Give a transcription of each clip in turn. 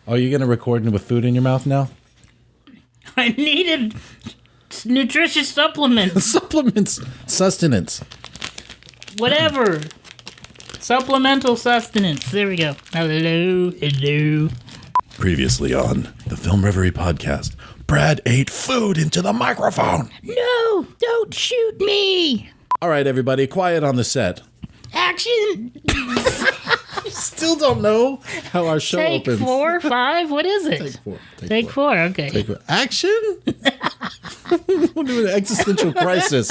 Oh, you're going to record with food in your mouth now? I needed nutritious supplements. Supplements. Sustenance. Whatever. Supplemental sustenance. There we go. Hello. Previously on the Film Reverie Podcast, Brad ate food into the microphone. No, don't shoot me. All right, everybody, quiet on the set. Action. Still don't know how our show Take opens. 4, 5. What is it? Take four. Take four. Okay. Take four. Action? We're doing an existential crisis.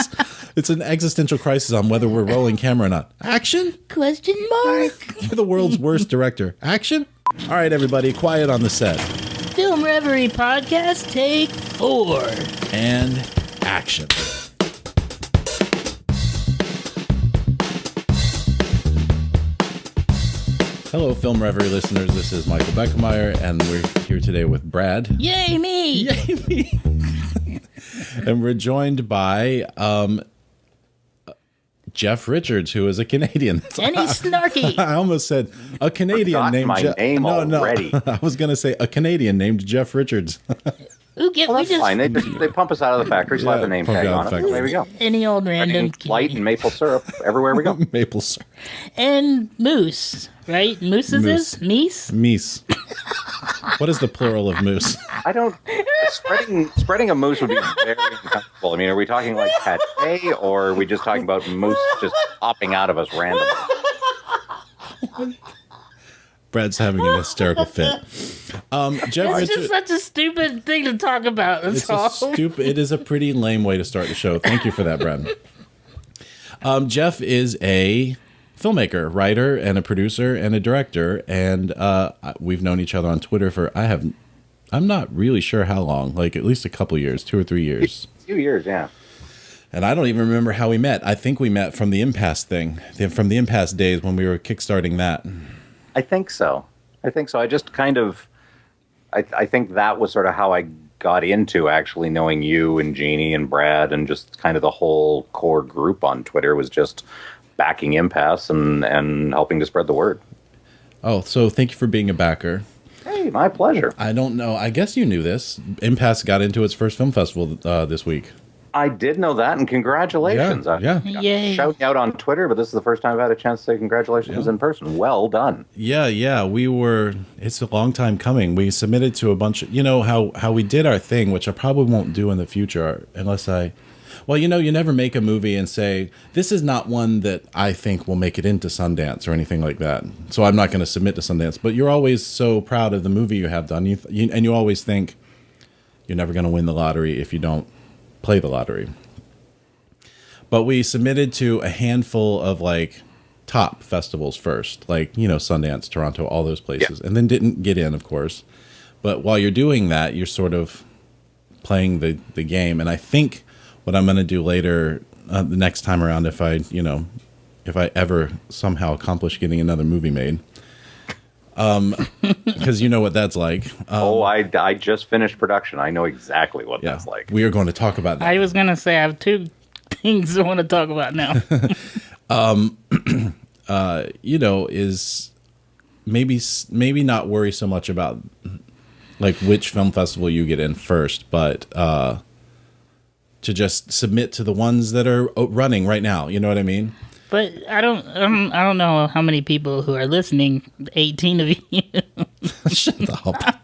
It's an existential crisis on whether we're rolling camera or not. Action? Question mark. You're the world's worst director. Action? All right, everybody, quiet on the set. Film Reverie Podcast, take 4. And action. Hello, Film Reverie listeners. This is Michael Beckemeyer, and we're here today with Brad. Yay, me! Yay, me! And we're joined by Jeff Richards, who is a Canadian. And he's snarky. I almost said a Canadian named Jeff. Name already. I was going to say a Canadian named Jeff Richards. That's fine. They pump us out of the factory, slap the name tag on it. There we go. Any old random Light and maple syrup everywhere we go. Maple syrup. And moose, right? Mooses is meese? Meese. What is the plural of moose? I don't. Spreading a moose would be very uncomfortable. I mean, are we talking like pate, or are we just talking about moose just popping out of us randomly? Brad's having an hysterical fit. Jeff It's just such a stupid thing to talk about. That's all. It is a pretty lame way to start the show. Thank you for that, Brad. Jeff is a filmmaker, writer, and a producer, and a director. And we've known each other on Twitter for, I'm not really sure how long, like at least a couple years, 2 or 3 years. A few years, yeah. And I don't even remember how we met. I think we met from the Impasse thing, from the Impasse days when we were kickstarting that. I think so. I just kind of, I think that was sort of how I got into actually knowing you and Jeannie and Brad and just kind of the whole core group on Twitter was just backing Impasse and helping to spread the word. Oh, so thank you for being a backer. Hey, my pleasure. I don't know. I guess you knew this. Impasse got into its first film festival this week. I did know that, and congratulations. Yeah. Yay. Shouting out on Twitter, but this is the first time I've had a chance to say congratulations in person. Well done. Yeah. It's a long time coming. We submitted to a bunch of, how we did our thing, which I probably won't do in the future unless you never make a movie and say, this is not one that I think will make it into Sundance or anything like that. So I'm not going to submit to Sundance. But you're always so proud of the movie you have done. And you always think you're never going to win the lottery if you don't play the lottery. But we submitted to a handful of top festivals first, Sundance, Toronto, all those places, and then didn't get in, of course. But while you're doing that, you're sort of playing the game. And I think what I'm going to do later, the next time around, if I ever somehow accomplish getting another movie made, because you know what that's like. I just finished production. I know exactly what that's like. We are going to talk about that. I was going to say I have 2 things I want to talk about now. Is maybe not worry so much about which film festival you get in first, but to just submit to the ones that are running right now. You know what I mean? But I don't know how many people who are listening. 18 of you. Shut up.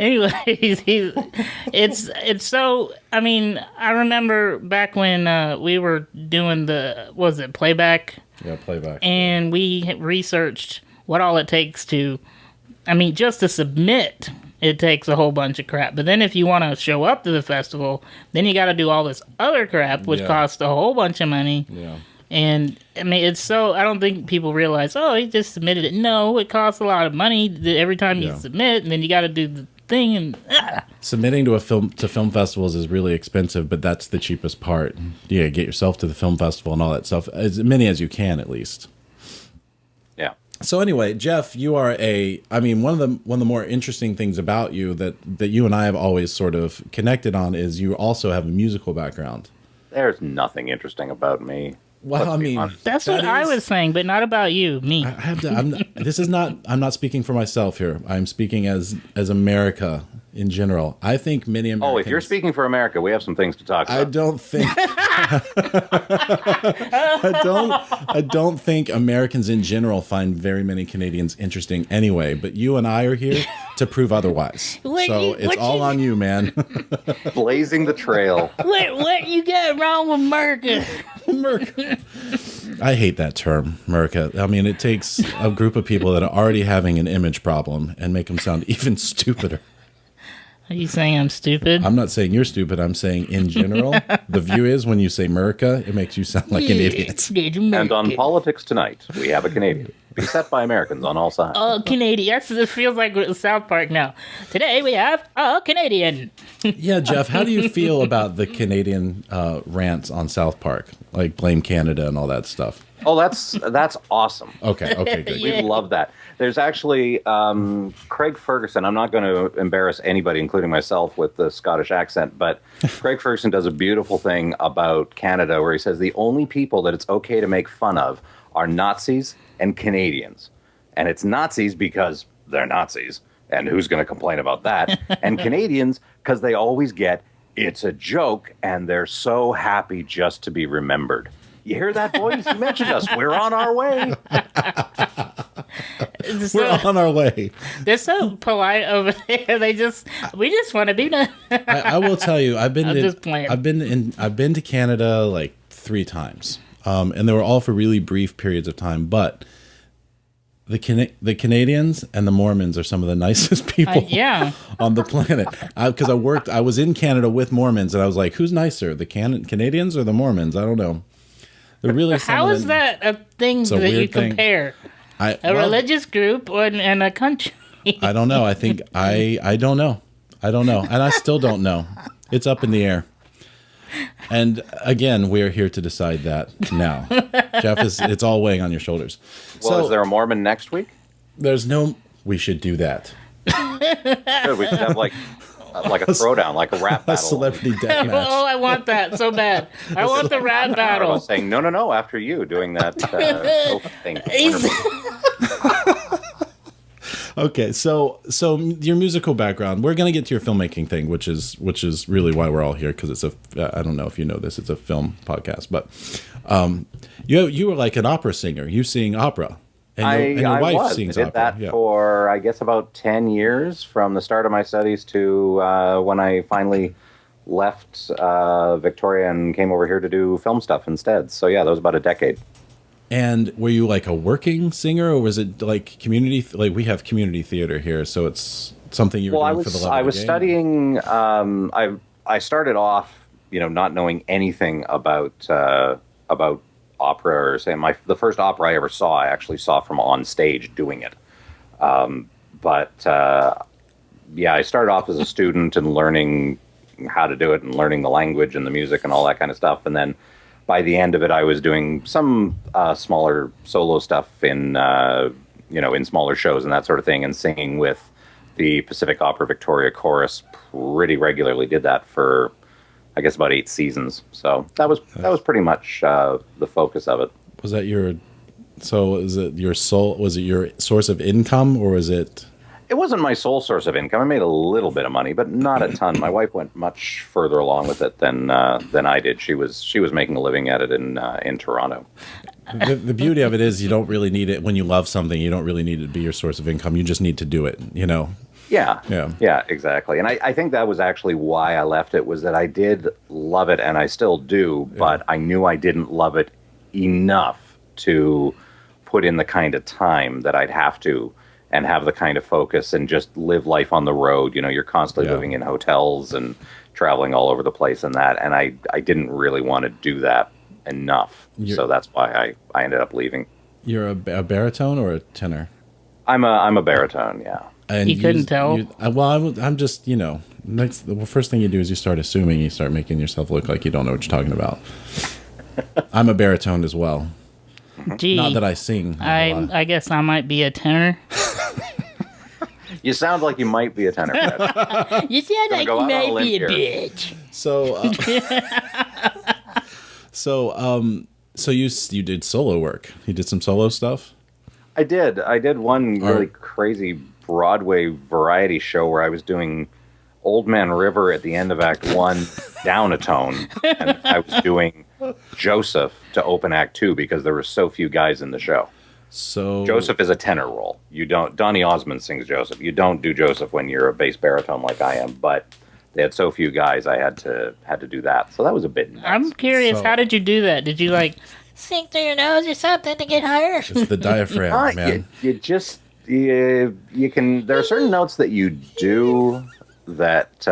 Anyways, it's so. I mean, I remember back when we were doing playback? Yeah, playback. And we researched what all it takes to. I mean, just to submit, it takes a whole bunch of crap. But then if you want to show up to the festival, then you got to do all this other crap, which costs a whole bunch of money. Yeah. And, I mean, it's so... I don't think people realize, he just submitted it. No, it costs a lot of money every time you submit, and then you got to do the thing. And submitting to film festivals is really expensive, but that's the cheapest part. Yeah, get yourself to the film festival and all that stuff. As many as you can, at least. Yeah. So anyway, Jeff, you are one of the more interesting things about you that you and I have always sort of connected on is you also have a musical background. There's nothing interesting about me. Well, I mean, That's what I was saying, but not about you, me. I have to. I'm not speaking for myself here. I'm speaking as America in general. I think many Americans. Oh, if you're speaking for America, we have some things to talk about. I don't think. I don't think Americans in general find very many Canadians interesting anyway. But you and I are here to prove otherwise. It's all on you, man. Blazing the trail. What you got wrong with America? America. I hate that term, America. I mean, it takes a group of people that are already having an image problem and make them sound even stupider. Are you saying I'm stupid? I'm not saying you're stupid. I'm saying in general, the view is when you say America, it makes you sound like an idiot. And on Politics Tonight, we have a Canadian. Beset by Americans on all sides. Oh, Canadian. It feels like South Park now. Today we have a Canadian. Yeah, Jeff, how do you feel about the Canadian rants on South Park? Like blame Canada and all that stuff. Oh, that's awesome. Okay, good. We love that. There's actually Craig Ferguson. I'm not going to embarrass anybody, including myself, with the Scottish accent, but Craig Ferguson does a beautiful thing about Canada where he says the only people that it's okay to make fun of are Nazis and Canadians. And it's Nazis because they're Nazis, and who's going to complain about that? And Canadians because they always get, it's a joke, and they're so happy just to be remembered. You hear that, boys? You mentioned us. We're on our way. We're on our way. They're so polite over there. We just want to be nice. I will tell you, I've been to Canada like 3 times, and they were all for really brief periods of time. But the Canadians and the Mormons are some of the nicest people on the planet. Because I was in Canada with Mormons, and I was like, who's nicer, the Canadians or the Mormons? I don't know. Really, how is that a thing that you compare? A religious group and a country? I don't know. I think I don't know. I don't know, and I still don't know. It's up in the air. And again, we are here to decide that now. Jeff, it's all weighing on your shoulders. Well, is there a Mormon next week? There's no. We should do that. Good. We should have like a throwdown, like a rap battle. A celebrity death match. Oh, I want that so bad. I want the rap battle. I was saying, no, after you doing that thing. Okay, so your musical background. We're gonna get to your filmmaking thing, which is really why we're all here, because it's I don't know if you know this, it's a film podcast, but you were like an opera singer. You sing opera. And your wife sings opera. I did that for, I guess, about 10 years, from the start of my studies to when I finally left Victoria and came over here to do film stuff instead. So, yeah, that was about a decade. And were you like a working singer, or was it like community? Like, we have community theater here, so it's something you were doing for the love of the game? I was studying. I started off, not knowing anything about opera, or say the first opera I ever saw, I actually saw from on stage doing it. I started off as a student and learning how to do it and learning the language and the music and all that kind of stuff. And then by the end of it, I was doing some smaller solo stuff in smaller shows and that sort of thing, and singing with the Pacific Opera Victoria Chorus pretty regularly. Did that for, I guess, about 8 seasons. So that was pretty much the focus of it. Was it your source of income, or was it? It wasn't my sole source of income. I made a little bit of money, but not a ton. My wife went much further along with it than I did. She was making a living at it in Toronto. The beauty of it is you don't really need it when you love something. You don't really need it to be your source of income. You just need to do it. Yeah, exactly. And I think that was actually why I left it, was that I did love it, and I still do, but I knew I didn't love it enough to put in the kind of time that I'd have to, and have the kind of focus and just live life on the road. You're constantly living in hotels and traveling all over the place and that, and I didn't really want to do that enough. So that's why I ended up leaving. You're a baritone or a tenor? I'm a baritone, yeah. And you couldn't tell? I'm just, the first thing you do is you start assuming, you start making yourself look like you don't know what you're talking about. I'm a baritone as well. Gee, not that I sing. I guess I might be a tenor. You sound like you might be a tenor. You sound like you might be a bitch. So you did solo work. You did some solo stuff? I did one really crazy Broadway variety show where I was doing Old Man River at the end of Act 1 down a tone, and I was doing Joseph to open Act 2 because there were so few guys in the show. So Joseph is a tenor role. You don't. Donny Osmond sings Joseph. You don't do Joseph when you're a bass baritone like I am. But they had so few guys, I had to do that. So that was a bit nuts. I'm curious, how did you do that? Did you like Sing through your nose or something to get higher? It's the diaphragm, man. You can. There are certain notes that you do that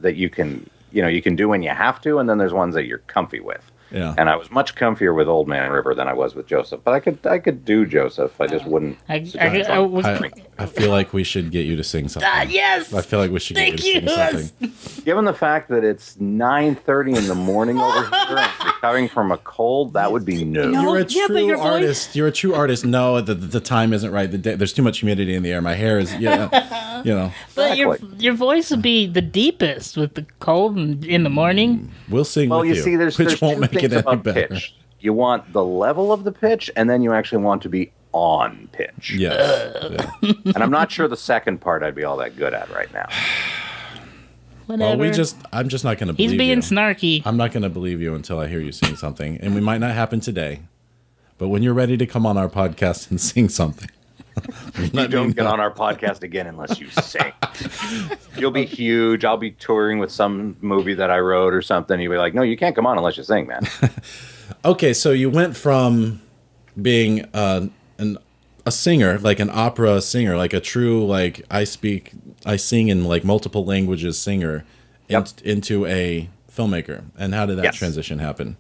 you can do when you have to, and then there's ones that you're comfy with. Yeah. And I was much comfier with Old Man River than I was with Joseph. But I could do Joseph. I just wouldn't. I feel like we should get you to sing something. yes. I feel like we should get you to sing something. Given the fact that it's 9:30 in the morning over here, and recovering from a cold, that would be new. You're a yeah, but true your voice- artist. You're a true artist. No, the time isn't right. There's too much humidity in the air. My hair is, But your voice would be the deepest with the cold in the morning. We'll sing with you see, there's which won't two make it things any about better. pitch. You want the level of the pitch, and then you actually want to be on pitch. Yes. Yeah. And I'm not sure the second part I'd be all that good at right now. Whatever. Well, I'm just not going to believe He's being you. snarky. I'm not going to believe you until I hear you sing something. And we might not happen today. But when you're ready to come on our podcast and sing something. You don't get on our podcast again unless you sing. You'll be huge. I'll be touring with some movie that I wrote or something. You'll be like, no, you can't come on unless you sing, man. Okay, so you went from being a singer, like an opera singer, like a true, like I sing in like multiple languages singer, into a filmmaker. And how did that transition happen?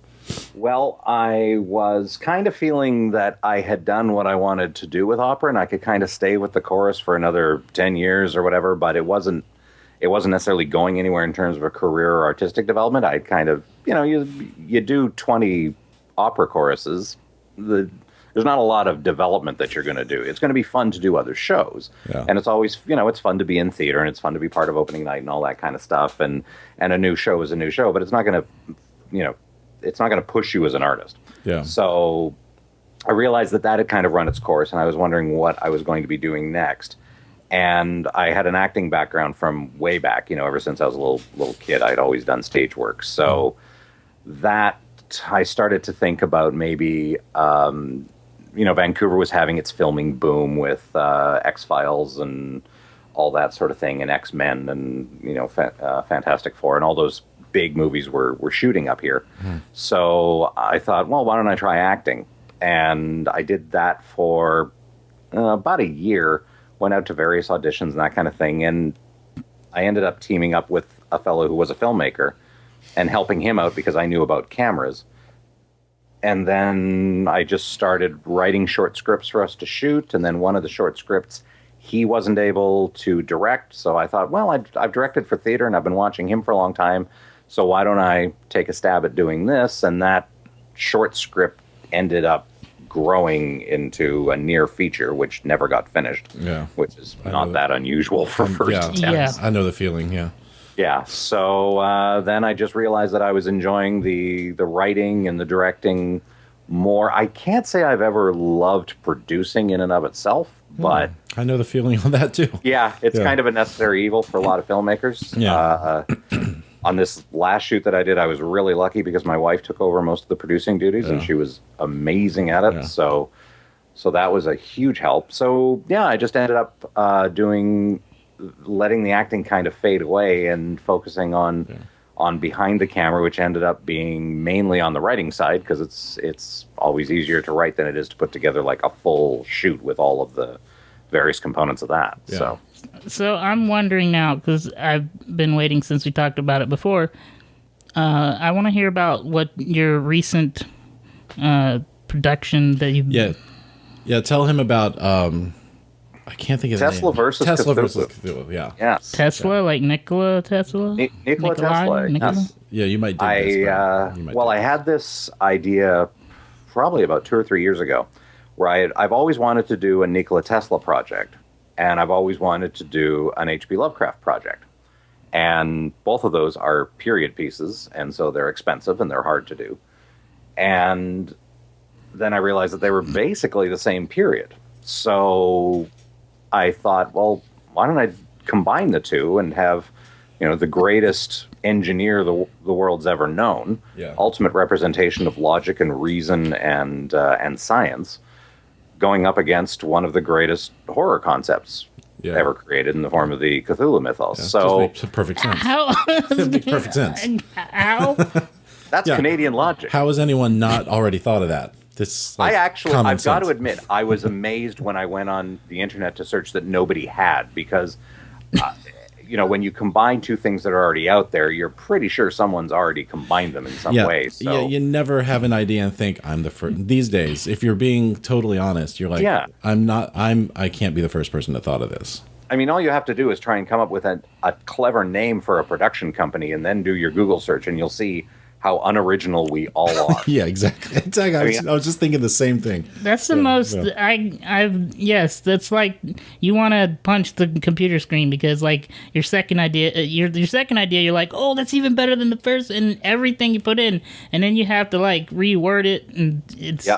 Well, I was kind of feeling that I had done what I wanted to do with opera, and I could kind of stay with the chorus for another 10 years or whatever, but it wasn't necessarily going anywhere in terms of a career or artistic development. I'd kind of, you do 20 opera choruses. There's not a lot of development that you're going to do. It's going to be fun to do other shows. Yeah. And it's always, it's fun to be in theater, and it's fun to be part of opening night and all that kind of stuff. And a new show is a new show, but it's not going to, it's not going to push you as an artist. Yeah. So I realized that had kind of run its course, and I was wondering what I was going to be doing next. And I had an acting background from way back, ever since I was a little kid. I'd always done stage work. So that I started to think about maybe, Vancouver was having its filming boom with X-Files and all that sort of thing, and X-Men and, Fantastic Four, and all those big movies were shooting up here. So I thought, well, why don't I try acting? And I did that for about a year, went out to various auditions and that kind of thing. And I ended up teaming up with a fellow who was a filmmaker and helping him out because I knew about cameras. And then I just started writing short scripts for us to shoot. And then one of the short scripts, he wasn't able to direct. So I thought, well, I've directed for theater and I've been watching him for a long time. So why don't I take a stab at doing this? And that short script ended up growing into a near feature, which never got finished. Yeah, which is not that unusual for first attempts. Yeah, I know the feeling. Yeah. Yeah. So then I just realized that I was enjoying the writing and the directing more. I can't say I've ever loved producing in and of itself, but I know the feeling on that too. Yeah, it's kind of a necessary evil for a lot of filmmakers. Yeah. On this last shoot that I did, I was really lucky because my wife took over most of the producing duties, and she was amazing at it. Yeah. So that was a huge help. So yeah, I just ended up letting the acting kind of fade away and focusing on behind the camera, which ended up being mainly on the writing side because it's always easier to write than it is to put together like a full shoot with all of the various components of that. Yeah. So I'm wondering now, because I've been waiting since we talked about it before. I want to hear about what your recent production that you. Yeah. Tell him about. I can't think of Tesla the name. versus Tesla Cthulhu. versus Cthulhu. Yeah. Yes. Tesla, like Nikola Tesla. Nikola Tesla. Yes. Yeah, you might. I had this idea probably about 2 or 3 years ago, where I've always wanted to do a Nikola Tesla project. And I've always wanted to do an H.P. Lovecraft project. And both of those are period pieces, and so they're expensive and they're hard to do. And then I realized that they were basically the same period. So I thought, well, why don't I combine the two and have, the greatest engineer the world's ever known, ultimate representation of logic and reason and science, going up against one of the greatest horror concepts ever created in the form of the Cthulhu mythos. Yeah, so makes perfect sense. How? It makes perfect sense. How? That's Canadian logic. How has anyone not already thought of that? This, I've got to admit, I was amazed when I went on the internet to search that nobody had, because when you combine two things that are already out there, you're pretty sure someone's already combined them in some way. So. Yeah, you never have an idea and think I'm the first. These days, if you're being totally honest, you're like, I can't be the first person that thought of this. I mean, all you have to do is try and come up with a clever name for a production company, and then do your Google search, and you'll see how unoriginal we all are. Yeah, exactly. I was just thinking the same thing. That's the most. Yes, that's like you want to punch the computer screen because like your second idea, you're like, oh, that's even better than the first, and everything you put in, and then you have to like reword it, and it's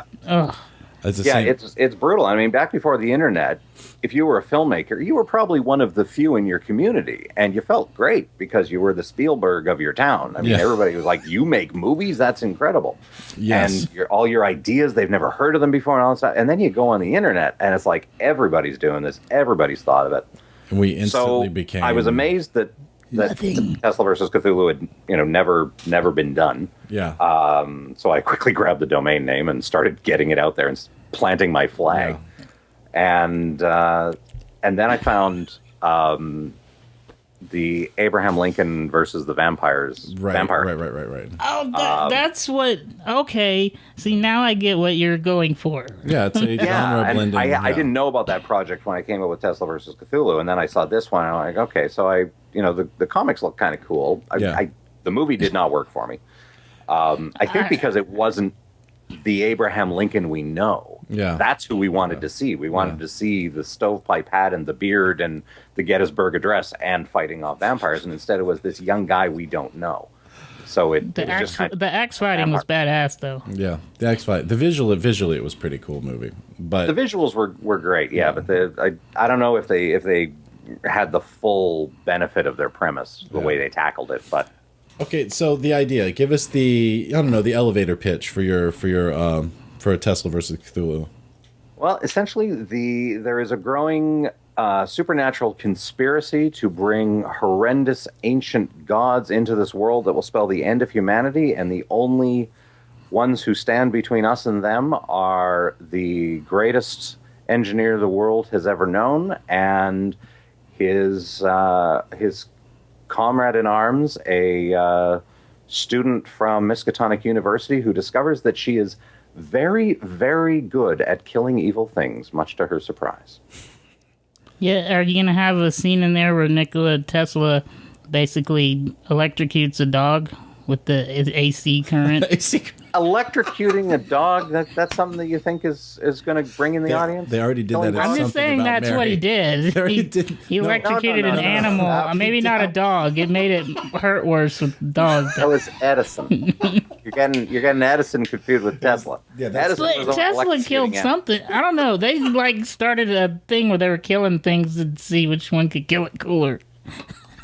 it's brutal. I mean, back before the internet, if you were a filmmaker, you were probably one of the few in your community, and you felt great because you were the Spielberg of your town. I mean, everybody was like, you make movies? That's incredible. Yes. And all your ideas, they've never heard of them before and all that stuff. And then you go on the internet, and it's like, everybody's doing this. Everybody's thought of it. And we instantly became... I was amazed that Tesla versus Cthulhu had, never been done. Yeah. So I quickly grabbed the domain name and started getting it out there and planting my flag. Yeah. And then I found the Abraham Lincoln versus the vampires. Vampire. Right. Oh, that's what. Okay, see, now I get what you're going for. Yeah, it's a genre blending. I didn't know about that project when I came up with Tesla versus Cthulhu, and then I saw this one, and I'm like, okay, so the comics look kind of cool. The movie did not work for me. I think because it wasn't the Abraham Lincoln we know. Yeah. That's who we wanted to see. We wanted to see the stovepipe hat and the beard and the Gettysburg Address and fighting off vampires, and instead it was this young guy we don't know. So the axe fighting was badass, though. Yeah, the axe fight. Visually, it was a pretty cool movie. But the visuals were great. Yeah, but I don't know if they had the full benefit of their premise the way they tackled it, but. Okay, so the idea. Give us the elevator pitch for a Tesla versus Cthulhu. Well, essentially, there is a growing supernatural conspiracy to bring horrendous ancient gods into this world that will spell the end of humanity, and the only ones who stand between us and them are the greatest engineer the world has ever known and his comrade in arms, a student from Miskatonic University who discovers that she is very, very good at killing evil things, much to her surprise. Yeah, are you going to have a scene in there where Nikola Tesla basically electrocutes a dog with the AC current? Electrocuting a dog, that's something that you think is going to bring in the audience? They already did that. I'm just saying that's what he did. He electrocuted an animal, maybe not a dog. It made it hurt worse with dogs. That was Edison. You're getting Edison confused with Tesla. Yeah, Tesla killed something. I don't know. They started a thing where they were killing things to see which one could kill it cooler.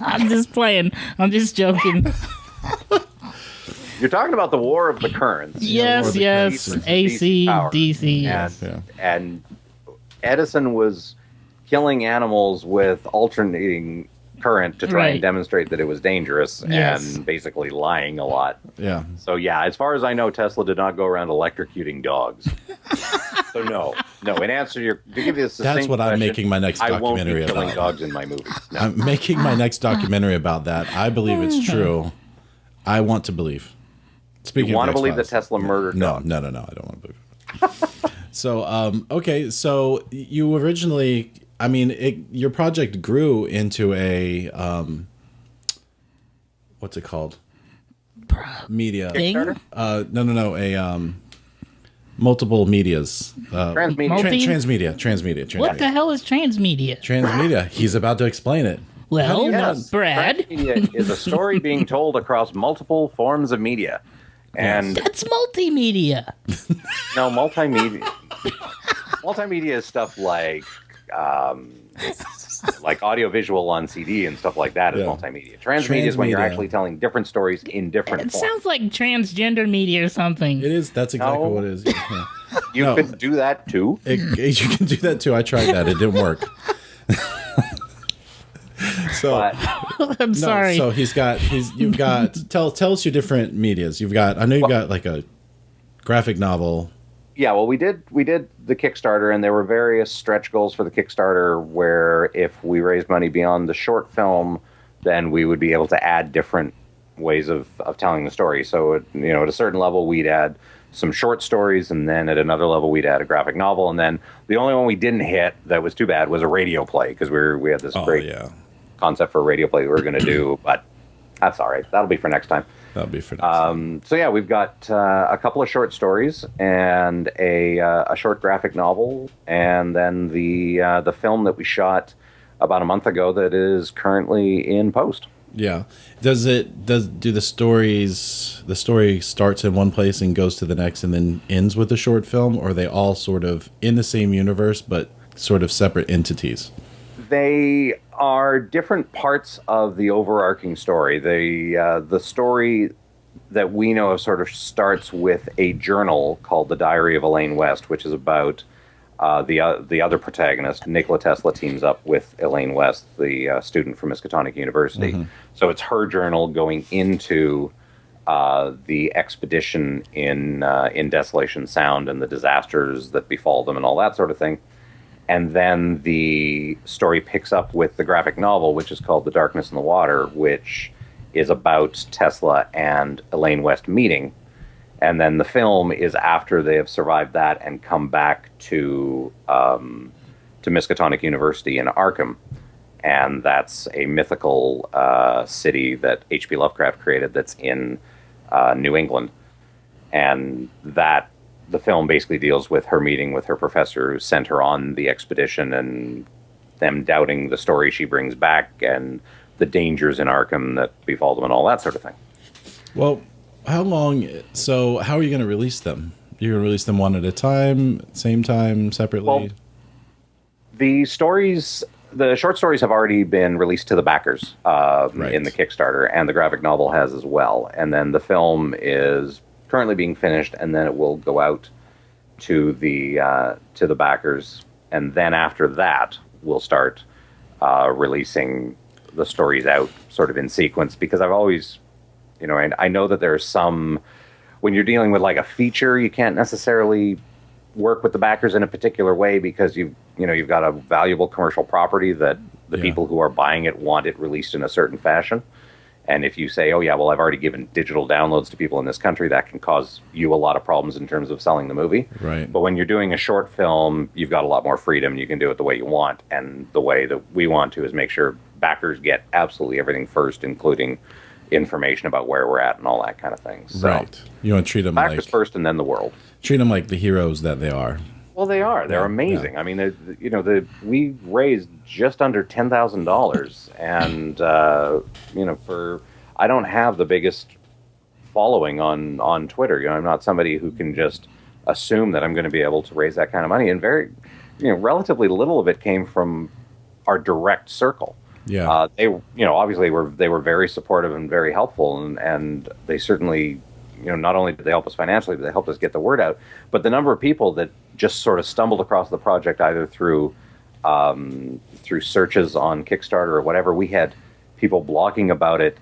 I'm just playing. I'm just joking. You're talking about the War of the Currents. Yes. AC, DC. And Edison was killing animals with alternating current to try and demonstrate that it was dangerous and basically lying a lot. Yeah. So, as far as I know, Tesla did not go around electrocuting dogs. So, no. In answer to give you a succinct That's what I'm making my next documentary about. I won't be killing dogs in my movies. No. I'm making my next documentary about that. I believe it's true. I want to believe. Speaking you want to believe that Tesla murdered dogs? No. I don't want to believe it. So, okay. So you originally, your project grew into a, what's it called? Media. Kickstarter? No. A multiple medias. Transmedia. What the hell is transmedia? Transmedia. He's about to explain it. Well, Brad. Transmedia is a story being told across multiple forms of media. And That's multimedia. no, multimedia is stuff like audiovisual on CD and stuff like that is multimedia. Transmedia is when you're actually telling different stories in different forms. It sounds like transgender media or something. It is. That's exactly what it is. Yeah. You could do that too. You can do that too. I tried that. It didn't work. So I'm sorry. So you've got tell us your different medias. I know you've got like a graphic novel. Yeah, well, we did the Kickstarter, and there were various stretch goals for the Kickstarter where if we raised money beyond the short film, then we would be able to add different ways of telling the story. So, at a certain level, we'd add some short stories, and then at another level, we'd add a graphic novel, and then the only one we didn't hit that was too bad was a radio play, because we had this great concept for a radio play we were going to do, but that's all right. That'll be for next time. That'll be for next time. So yeah, we've got a couple of short stories and a short graphic novel, and then the film that we shot about a month ago that is currently in post. Yeah. Do the story starts in one place and goes to the next and then ends with the short film, or are they all sort of in the same universe but sort of separate entities? They are different parts of the overarching story. The story that we know of sort of starts with a journal called The Diary of Elaine West, which is about the other protagonist. Nikola Tesla teams up with Elaine West, the student from Miskatonic University. Mm-hmm. So it's her journal going into the expedition in Desolation Sound and the disasters that befall them and all that sort of thing. And then the story picks up with the graphic novel, which is called The Darkness in the Water, which is about Tesla and Elaine West meeting. And then the film is after they have survived that and come back to Miskatonic University in Arkham. And that's a mythical city that H.P. Lovecraft created that's in New England. And the film basically deals with her meeting with her professor who sent her on the expedition and them doubting the story she brings back and the dangers in Arkham that befall them and all that sort of thing. Well, how are you going to release them? You're going to release them one at a time, same time, separately? Well, the short stories have already been released to the backers in the Kickstarter, and the graphic novel has as well. And then the film is currently being finished, and then it will go out to the backers, and then after that we'll start releasing the stories out sort of in sequence, because I've always, I know that there's some, when you're dealing with like a feature, you can't necessarily work with the backers in a particular way because you've got a valuable commercial property that the people who are buying it want it released in a certain fashion. And if you say, oh, yeah, well, I've already given digital downloads to people in this country, that can cause you a lot of problems in terms of selling the movie. Right. But when you're doing a short film, you've got a lot more freedom. You can do it the way you want. And the way that we want to is make sure backers get absolutely everything first, including information about where we're at and all that kind of thing. So, right. You want to treat them backers first and then the world. Treat them like the heroes that they are. Well, they are. They're amazing. Yeah. I mean, we raised just under $10,000, and I don't have the biggest following on Twitter. I'm not somebody who can just assume that I'm going to be able to raise that kind of money, and relatively little of it came from our direct circle. Yeah. They obviously they were very supportive and very helpful, and they certainly, not only did they help us financially, but they helped us get the word out. But the number of people that just sort of stumbled across the project either through searches on Kickstarter or whatever, we had people blogging about it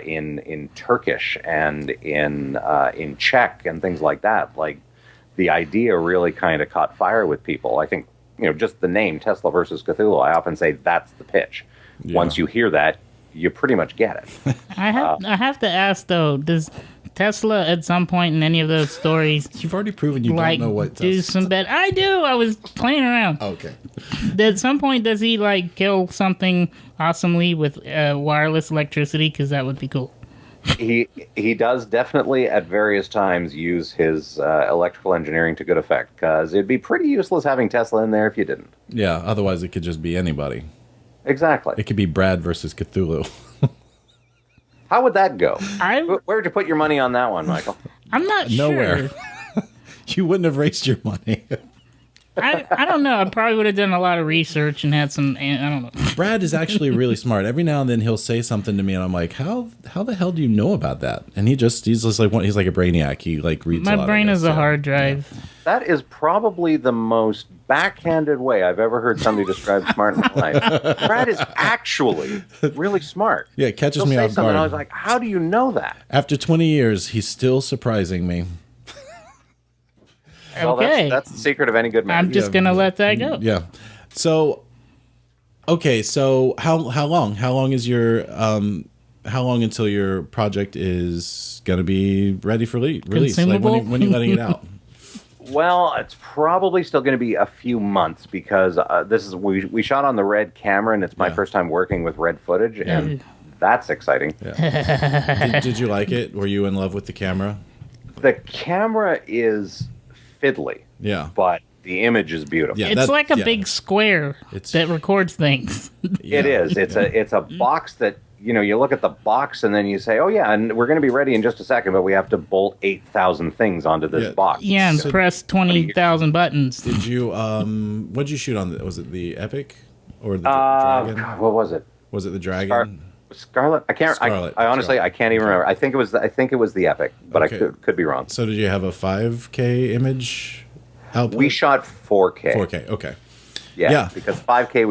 in Turkish and in Czech and things like that. Like, the idea really kind of caught fire with people. I think just the name Tesla versus Cthulhu, I often say that's the pitch. Yeah. Once you hear that, you pretty much get it. I have to ask though, does Tesla at some point in any of those stories, you've already proven you don't know what do some bad? I do. I was playing around. Okay. At some point, does he kill something awesomely with wireless electricity? Because that would be cool. He does definitely at various times use his electrical engineering to good effect, because it'd be pretty useless having Tesla in there if you didn't. Yeah. Otherwise, it could just be anybody. Exactly. It could be Brad versus Cthulhu. How would that go? I'm Where'd you put your money on that one, Michael? not Nowhere. sure. You wouldn't have raised your money. I don't know. I probably would have done a lot of research and had some. I don't know. Brad is actually really smart. Every now and then he'll say something to me, and I'm like, "How the hell do you know about that?" And he's just like he's like a brainiac. He like reads. My brain is a hard drive. That is probably the most backhanded way I've ever heard somebody describe smart in my life. Brad is actually really smart. Yeah, it catches He'll me say off something, guard. I was like, "How do you know that?" After 20 years, he's still surprising me. Well, Okay. that's the secret of any good marriage. I'm just gonna let that go. Yeah. So, okay. So how long? How long is your how long until your project is gonna be ready for release? Like Consumable? when are you letting it out? Well, it's probably still going to be a few months because we shot on the Red camera, and it's my first time working with Red footage, and that's exciting. Did you like it? Were you in love with the camera? The camera is fiddly, but the image is beautiful. Yeah. It's like a yeah. big square that records things. It is. It's a box that, you look at the box and then you say, oh yeah, and we're going to be ready in just a second, but we have to bolt 8,000 things onto this box. Yeah, and press 20,000 buttons. Did you what'd you shoot on? Was it the Epic or the Dragon? God, what was it? Was it the Dragon? Scarlet? I can't. Scarlet. I honestly, I can't even remember. I think it was the Epic, but Okay. I could be wrong. So did you have a 5K image output? We shot 4K. 4K. Okay. Yeah, because 5K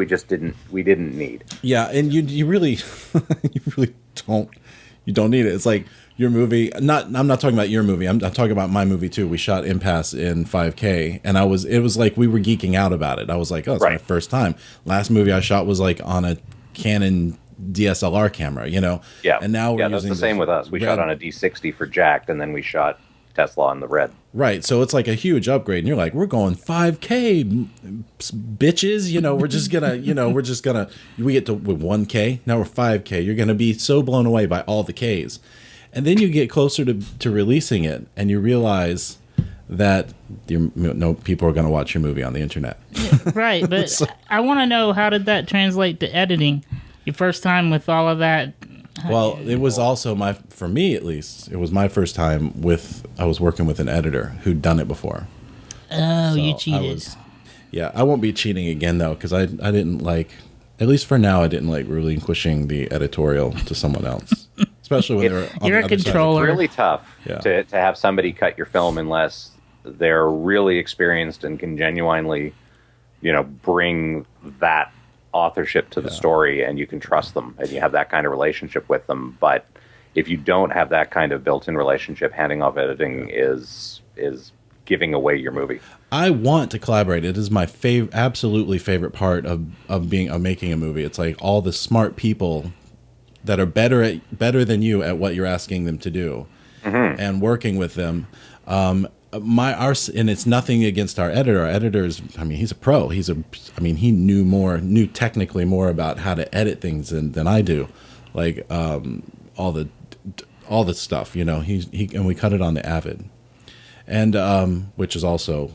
we didn't need. Yeah, and you really you really don't need it. It's like your movie. I'm not talking about your movie. I'm talking about my movie too. We shot Impasse in 5K, and it was like we were geeking out about it. I was like, oh, it's my first time. Last movie I shot was like on a Canon DSLR camera, Yeah, and now we're that's using the same with us. We shot on a D60 for Jacked, and then we shot Tesla on the Red. Right, so it's like a huge upgrade, and you're like, we're going 5K, bitches. We're just gonna we get to with 1K, now we're 5K. You're gonna be so blown away by all the Ks, and then you get closer to releasing it, and you realize that people are gonna watch your movie on the internet. Right, but I want to know, how did that translate to editing? Your first time with all of that? Well, it was also for me at least, it was my first time I was working with an editor who'd done it before. Oh, So you cheated. I won't be cheating again though, because I didn't like, at least for now, I didn't like relinquishing the editorial to someone else, especially when they were on You're the a other side. controller. It's really tough Yeah. to have somebody cut your film unless they're really experienced and can genuinely, bring that authorship to the story, and you can trust them and you have that kind of relationship with them. But if you don't have that kind of built-in relationship, handing off editing is giving away your movie. I want to collaborate. It is my absolutely favorite part of making a movie. It's like all the smart people that are better than you at what you're asking them to do, and working with them. And it's nothing against our editor. Our editor's, he's a pro. He knew technically more about how to edit things than I do. Like, all the stuff, and we cut it on the Avid. And, which is also,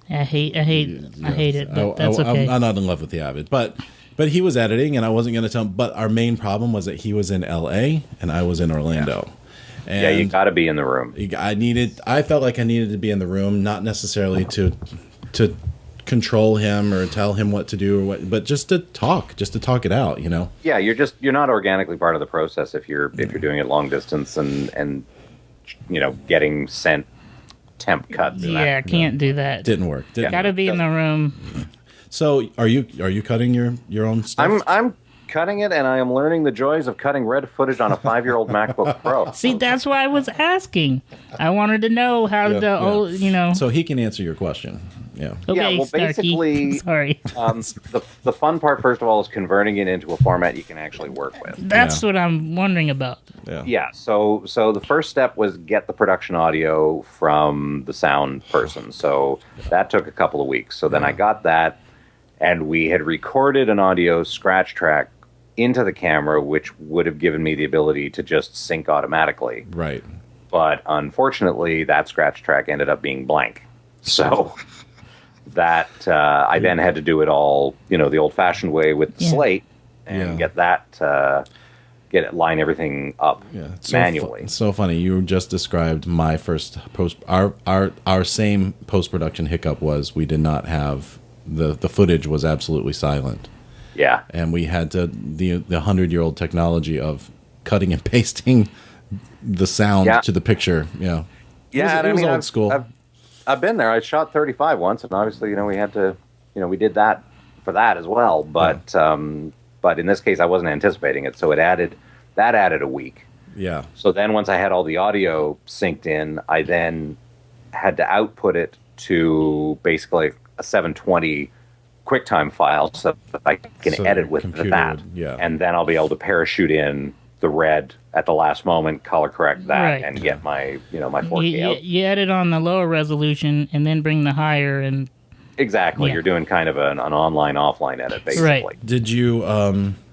I hate it, but that's okay. I'm not in love with the Avid, but he was editing, and I wasn't going to tell him, but our main problem was that he was in LA and I was in Orlando. Yeah. And You got to be in the room. I felt like I needed to be in the room, not necessarily to control him or tell him what to do, but just to talk it out, Yeah, you're not organically part of the process if you're doing it long distance and getting sent temp cuts. Yeah, can't do that. Didn't work. Got to be in the room. So are you cutting your own stuff? I'm cutting it, and I am learning the joys of cutting Red footage on a 5-year-old MacBook Pro. See, that's why I was asking. I wanted to know how So he can answer your question. Yeah. Okay, well, Snarky. basically, Sorry. The fun part, first of all, is converting it into a format you can actually work with. That's what I'm wondering about. Yeah. So the first step was get the production audio from the sound person. So that took a couple of weeks. So then I got that, and we had recorded an audio scratch track into the camera, which would have given me the ability to just sync automatically. Right. But unfortunately, that scratch track ended up being blank. So that I then had to do it all, the old-fashioned way with the slate and get that line everything up manually. It's so funny. You just described my first our same post-production hiccup was we did not have the footage was absolutely silent. Yeah. And we had the 100-year-old technology of cutting and pasting the sound to the picture. Yeah. Yeah, it was old school. I've been there. I shot 35 once, and obviously, we had to, we did that for that as well. But but in this case, I wasn't anticipating it, so it added a week. Yeah. So then once I had all the audio synced in, I then had to output it to basically a 720 QuickTime file so that I can edit with that. And then I'll be able to parachute in the red at the last moment, color correct that, and get my my 4K out. You edit on the lower resolution and then bring the higher and. Exactly. You're doing kind of an online offline edit, basically. Right. Did you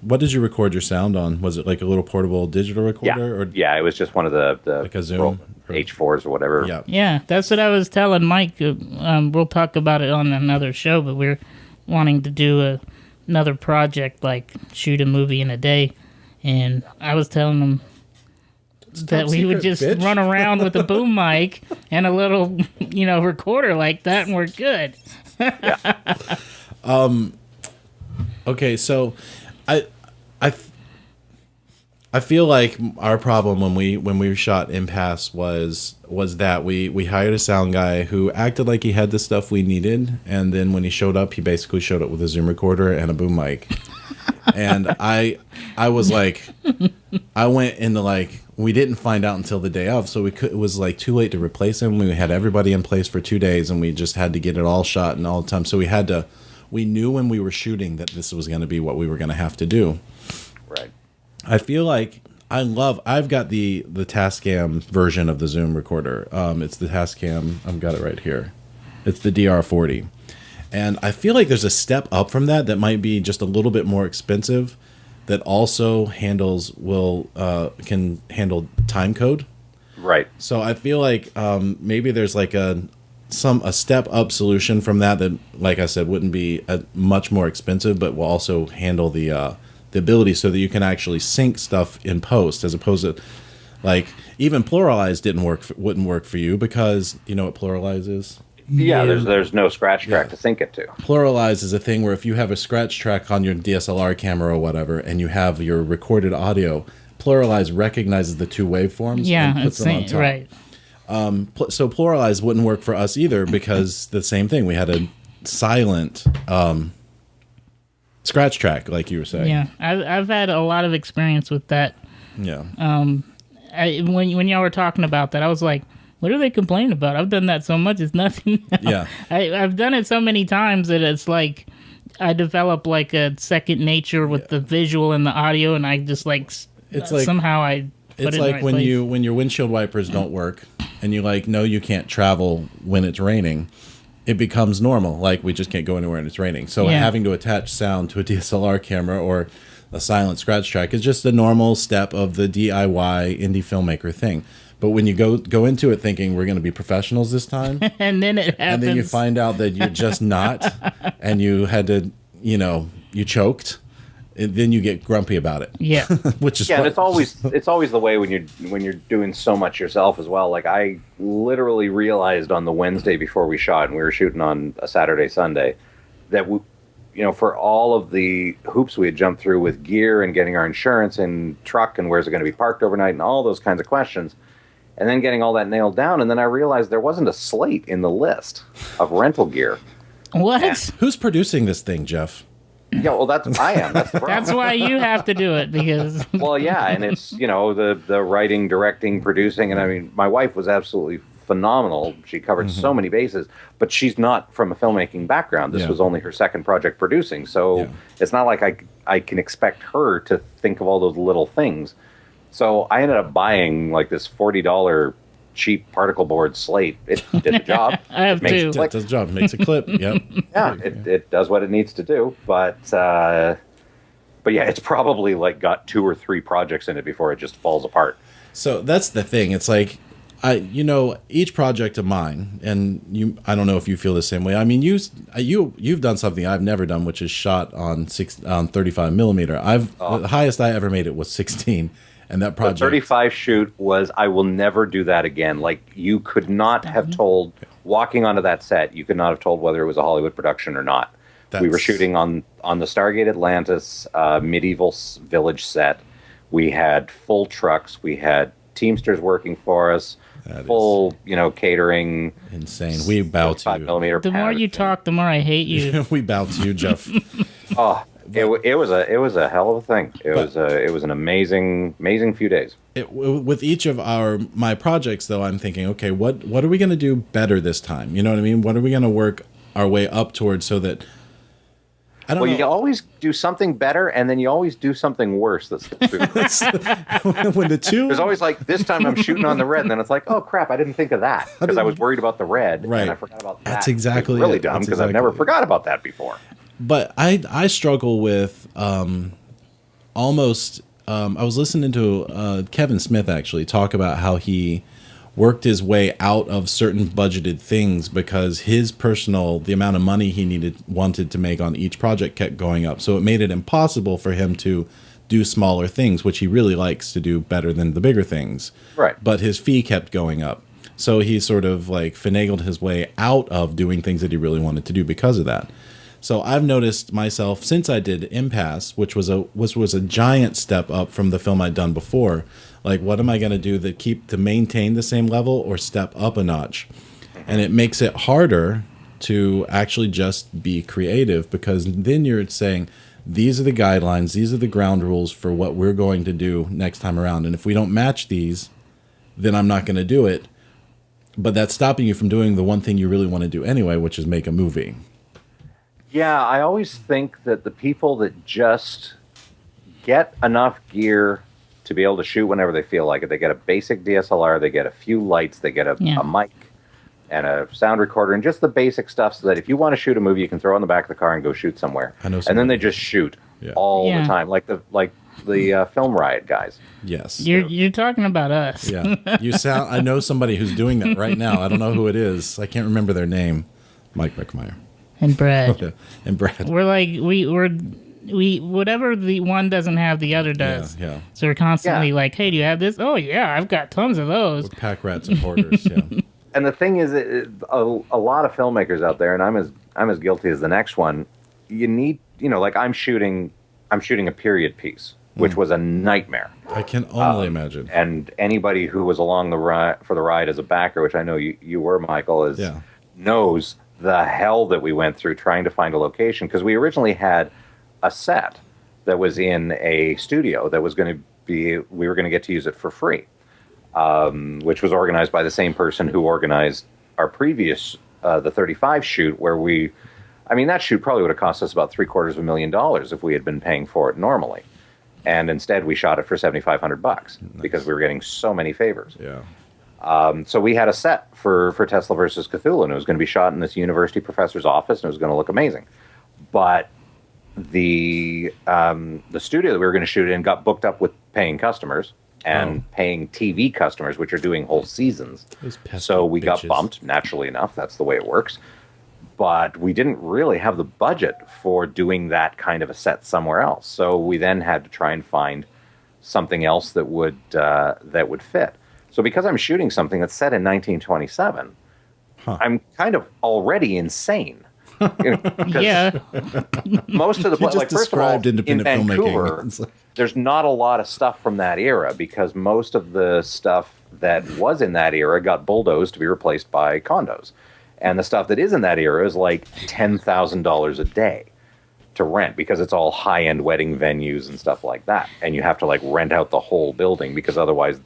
what did you record your sound on? Was it like a little portable digital recorder? Yeah, it was just one of the like a Zoom H4s or whatever. Yeah. Yeah, that's what I was telling Mike. We'll talk about it on another show, but we're wanting to do another project, like shoot a movie in a day. And I was telling him that we would just run around with a boom mic and a little, recorder like that, and we're good. Okay, so I feel like our problem when we shot Impasse was that we hired a sound guy who acted like he had the stuff we needed, and then when he showed up, he basically showed up with a Zoom recorder and a boom mic. And I was like, I went into like, we didn't find out until the day of, so it was like too late to replace him. We had everybody in place for 2 days, and we just had to get it all shot and all the time. So we knew when we were shooting that this was going to be what we were going to have to do. Right. I feel like I've got the Tascam version of the Zoom recorder. It's the Tascam. I've got it right here. It's the DR40. And I feel like there's a step up from that might be just a little bit more expensive, that also can handle time code. Right. So I feel like maybe there's like a step up solution from that, like I said, wouldn't be much more expensive, but will also handle the ability so that you can actually sync stuff in post, as opposed to like even Pluralize wouldn't work for you, because you know what Pluralize is? Yeah, there's no scratch track to sync it to. Pluralize is a thing where if you have a scratch track on your DSLR camera or whatever, and you have your recorded audio, Pluralize recognizes the two waveforms and puts them on top. Right. So Pluralize wouldn't work for us either, because the same thing. We had a silent scratch track, like you were saying. Yeah, I've had a lot of experience with that. Yeah. When y'all were talking about that, I was like, what are they complaining about? I've done that so much, it's nothing. Yeah. I've done it so many times that it's like I develop like a second nature with the visual and the audio, and I just like somehow I put it in the right when place. when your windshield wipers don't work and you know you can't travel when it's raining, it becomes normal. Like, we just can't go anywhere and it's raining. So having to attach sound to a DSLR camera or a silent scratch track is just a normal step of the DIY indie filmmaker thing. But when you go into it thinking we're going to be professionals this time, and then it happens, and then you find out that you're just not, and you had to, you choked, and then you get grumpy about it. Yeah, which is and it's always the way when you're doing so much yourself as well. Like, I literally realized on the Wednesday before we shot, and we were shooting on a Saturday, Sunday, that for all of the hoops we had jumped through with gear and getting our insurance and truck and where's it going to be parked overnight and all those kinds of questions, and then getting all that nailed down, and then I realized there wasn't a slate in the list of rental gear. What? And who's producing this thing, Jeff? Yeah, well, I am. That's the problem. That's why you have to do it, because... Well, yeah, and it's, the writing, directing, producing, and I mean, my wife was absolutely phenomenal. She covered so many bases, but she's not from a filmmaking background. This was only her second project producing, so it's not like I can expect her to think of all those little things. So I ended up buying like this $40 cheap particle board slate. It did the job. I have two. It does the job. It makes a clip. Yep. Yeah, it does what it needs to do. But yeah, it's probably like got 2 or 3 projects in it before it just falls apart. So that's the thing. It's like Each project of mine, and I don't know if you feel the same way. I mean, you've done something I've never done, which is shot on 35 millimeter. The highest I ever made it was 16, and that project. The 35 shoot was, I will never do that again. Like, you could not have told, walking onto that set, you could not have told whether it was a Hollywood production or not. We were shooting on the Stargate Atlantis medieval village set. We had full trucks. We had Teamsters working for us. Full, catering. Insane. We bow to you. 5mm. The more you talk, the more I hate you. We bow to you, Jeff. It was a hell of a thing. It was an amazing few days. With each of my projects, though, I'm thinking, okay, what are we going to do better this time? You know what I mean? What are we going to work our way up towards so that I don't know. You always do something better, and then you always do something worse. That's when the two. There's always like, this time I'm shooting on the red, and then it's like, oh crap, I didn't think of that because I was worried about the red, right. And I forgot about that. That's exactly really dumb because I've never forgot about that before. But I struggle with almost. I was listening to Kevin Smith actually talk about how he worked his way out of certain budgeted things because the amount of money he wanted to make on each project kept going up. So it made it impossible for him to do smaller things, which he really likes to do better than the bigger things. Right. But his fee kept going up. So he sort of like finagled his way out of doing things that he really wanted to do because of that. So I've noticed myself since I did Impasse, which was a giant step up from the film I'd done before. Like, what am I going to do to maintain the same level or step up a notch? And it makes it harder to actually just be creative because then you're saying, these are the guidelines, these are the ground rules for what we're going to do next time around. And if we don't match these, then I'm not going to do it. But that's stopping you from doing the one thing you really want to do anyway, which is make a movie. Yeah, I always think that the people that just get enough gear to be able to shoot whenever they feel like it, they get a basic DSLR, they get a few lights, they get a mic and a sound recorder, and just the basic stuff so that if you want to shoot a movie, you can throw it in the back of the car and go shoot somewhere. And then they just shoot all the time, like the Film Riot guys. Yes. You're talking about us. Yeah. I know somebody who's doing that right now. I don't know who it is. I can't remember their name. Mike Rickmeyer. And Brad. Okay. And Brad. We're like, we whatever the one doesn't have, the other does. Yeah. So we're constantly like, hey, do you have this? Oh, yeah, I've got tons of those. With pack rats and hoarders, yeah. And the thing is, a lot of filmmakers out there, and I'm as guilty as the next one, you need, like I'm shooting a period piece, which was a nightmare. I can only imagine. And anybody who was along for the ride as a backer, which I know you were, Michael, knows the hell that we went through trying to find a location, because we originally had a set that was in a studio that was going to we were going to get to use it for free, which was organized by the same person who organized our previous, the 35 shoot, where that shoot probably would have cost us about $750,000 if we had been paying for it normally. And instead we shot it for $7,500 because we were getting so many favors. Yeah. So we had a set for Tesla versus Cthulhu, and it was going to be shot in this university professor's office, and it was going to look amazing. But the studio that we were going to shoot in got booked up with paying customers and paying TV customers, which are doing whole seasons. So we got bumped, naturally enough. That's the way it works. But we didn't really have the budget for doing that kind of a set somewhere else. So we then had to try and find something else that would fit. So because I'm shooting something that's set in 1927, I'm kind of already insane. Yeah. Most of the just first of all, independent in Vancouver, filmmaking. There's not a lot of stuff from that era because most of the stuff that was in that era got bulldozed to be replaced by condos. And the stuff that is in that era is like $10,000 a day to rent because it's all high-end wedding venues and stuff like that. And you have to like rent out the whole building because otherwise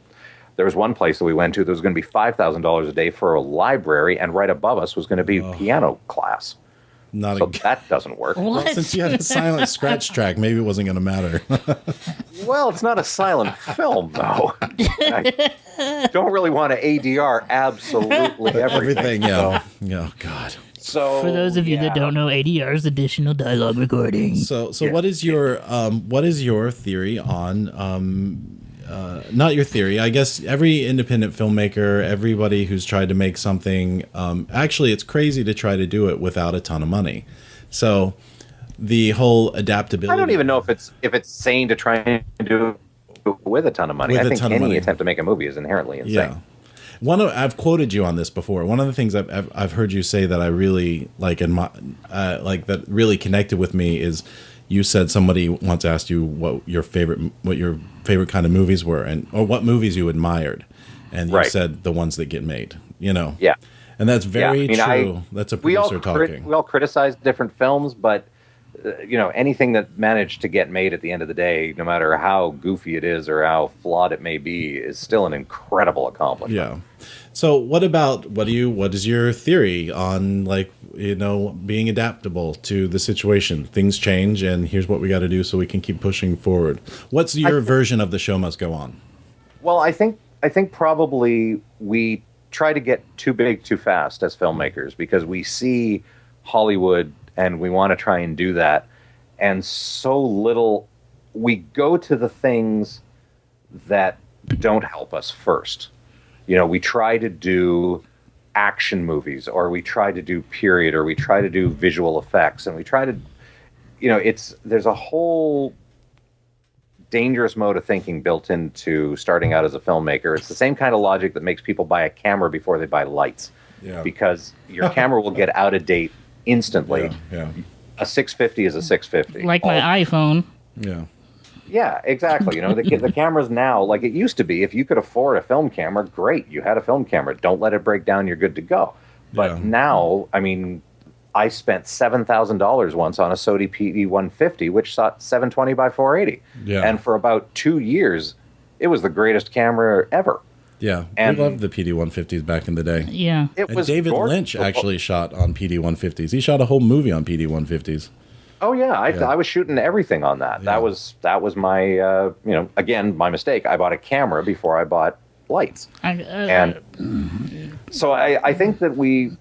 there was one place that we went to that was going to be $5,000 a day for a library, and right above us was going to be piano class. That doesn't work. Well, since you had a silent scratch track, maybe it wasn't going to matter. Well, it's not a silent film, though. I don't really want to ADR absolutely everything. Yeah. Oh, God. So, for those of you that don't know, ADR is additional dialogue recording. So what is your theory on not your theory. I guess every independent filmmaker, everybody who's tried to make something, actually, it's crazy to try to do it without a ton of money. So the whole adaptability. I don't even know if it's sane to try and do it with a ton of money. I think any attempt to make a movie is inherently insane. Yeah. I've quoted you on this before. One of the things I've heard you say that I really like that really connected with me is you said somebody once asked you what your favorite kind of movies were or what movies you admired, and you said the ones that get made. Yeah, and that's very true. That's a producer talking. We all criticize different films, but anything that managed to get made at the end of the day, no matter how goofy it is or how flawed it may be, is still an incredible accomplishment. Yeah. So what is your theory on being adaptable to the situation? Things change and here's what we got to do so we can keep pushing forward. What's your version of the show must go on? Well, I think probably we try to get too big too fast as filmmakers because we see Hollywood and we want to try and do that. And so little, we go to the things that don't help us first. We try to do action movies, or we try to do period, or we try to do visual effects, and we try to, there's a whole dangerous mode of thinking built into starting out as a filmmaker. It's the same kind of logic that makes people buy a camera before they buy lights. Yeah. Because your camera will get out of date instantly. Yeah. A 650 is a 650. Like my iPhone. Yeah. Yeah, exactly. The cameras now, like it used to be, if you could afford a film camera, great. You had a film camera. Don't let it break down. You're good to go. But now, I spent $7,000 once on a Sony PD-150, which shot 720 by 480. Yeah. And for about 2 years, it was the greatest camera ever. Yeah, we loved the PD-150s back in the day. Yeah. And David Lynch actually shot on PD-150s. He shot a whole movie on PD-150s. Oh yeah, I was shooting everything on that. Yeah. That was my again, my mistake. I bought a camera before I bought lights, so I think that we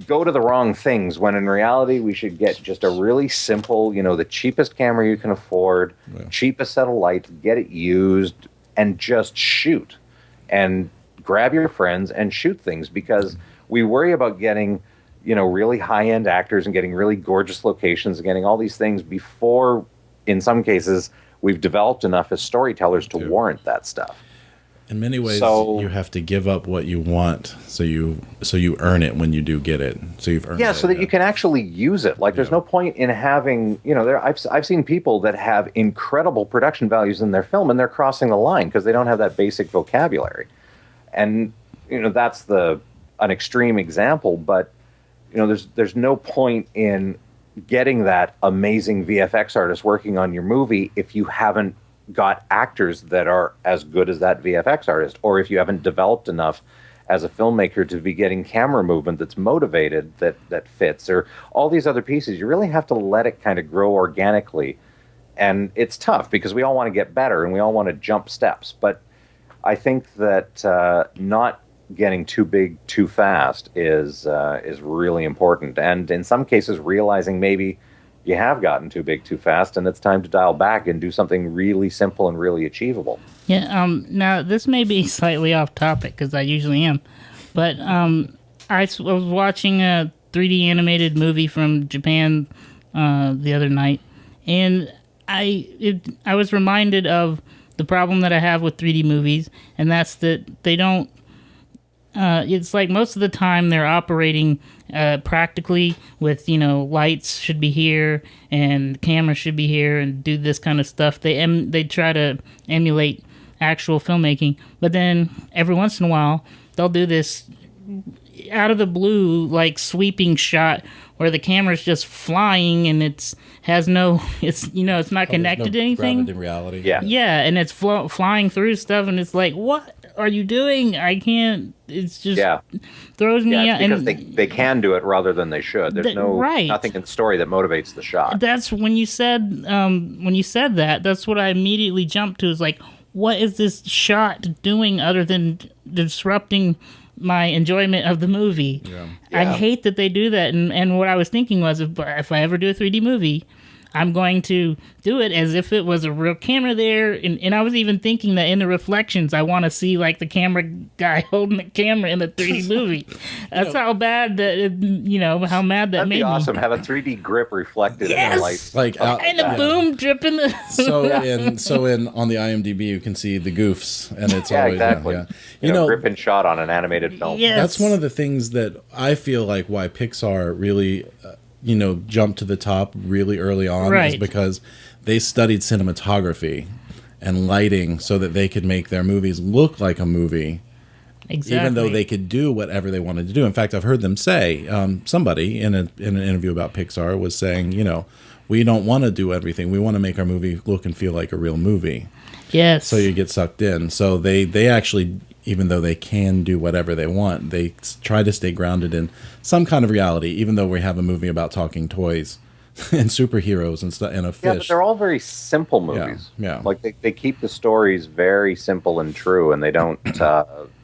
go to the wrong things when in reality we should get just a really simple, the cheapest camera you can afford, cheapest set of lights, get it used, and just shoot, and grab your friends and shoot things because we worry about getting really high-end actors and getting really gorgeous locations and getting all these things before, in some cases, we've developed enough as storytellers to warrant that stuff. In many ways, you have to give up what you want, so you earn it when you do get it. So you've earned it. So that you can actually use it. Like, there's no point in having, I've seen people that have incredible production values in their film, and they're crossing the line because they don't have that basic vocabulary. And, that's an extreme example, but there's no point in getting that amazing VFX artist working on your movie if you haven't got actors that are as good as that VFX artist, or if you haven't developed enough as a filmmaker to be getting camera movement that's motivated, that fits, or all these other pieces. You really have to let it kind of grow organically. And it's tough because we all want to get better and we all want to jump steps. But I think that not getting too big too fast is really important, and in some cases realizing maybe you have gotten too big too fast and it's time to dial back and do something really simple and really achievable. Now this may be slightly off topic because I usually am, but I was watching a 3D animated movie from Japan the other night, and I was reminded of the problem that I have with 3D movies, and that's that they don't. It's like most of the time they're operating practically with, lights should be here and camera should be here and do this kind of stuff. They try to emulate actual filmmaking, but then every once in a while they'll do this out of the blue, like sweeping shot where the camera's just flying and it's not connected to anything. In reality. Yeah, and it's flying through stuff, and it's like, what are you doing? I can't. It's just throws me out. Because they can do it rather than they should. There's nothing in the story that motivates the shot. That's when you said that. That's what I immediately jumped to. Is like, what is this shot doing other than disrupting my enjoyment of the movie? I hate that they do that. And what I was thinking was, if I ever do a 3D movie, I'm going to do it as if it was a real camera there. And I was even thinking that in the reflections, I want to see like the camera guy holding the camera in a 3D movie. That's how bad that, how mad that That'd made be me. awesome. Have a 3D grip reflected in the light. Like out, And the boom dripping the. so in on the IMDb you can see the goofs, and it's always exactly. yeah. You know, grip and shot on an animated film. Yes. That's one of the things that I feel like why Pixar really, jumped to the top really early on, Right. is because they studied cinematography and lighting so that they could make their movies look like a movie. Exactly. Even though they could do whatever they wanted to do. In fact, I've heard them say, somebody in an interview about Pixar was saying, we don't want to do everything. We want to make our movie look and feel like a real movie. Yes. So you get sucked in. So they actually, even though they can do whatever they want, they try to stay grounded in some kind of reality, even though we have a movie about talking toys and superheroes and stuff and a fish. Yeah, but they're all very simple movies. Yeah. Like they keep the stories very simple and true, and they don't.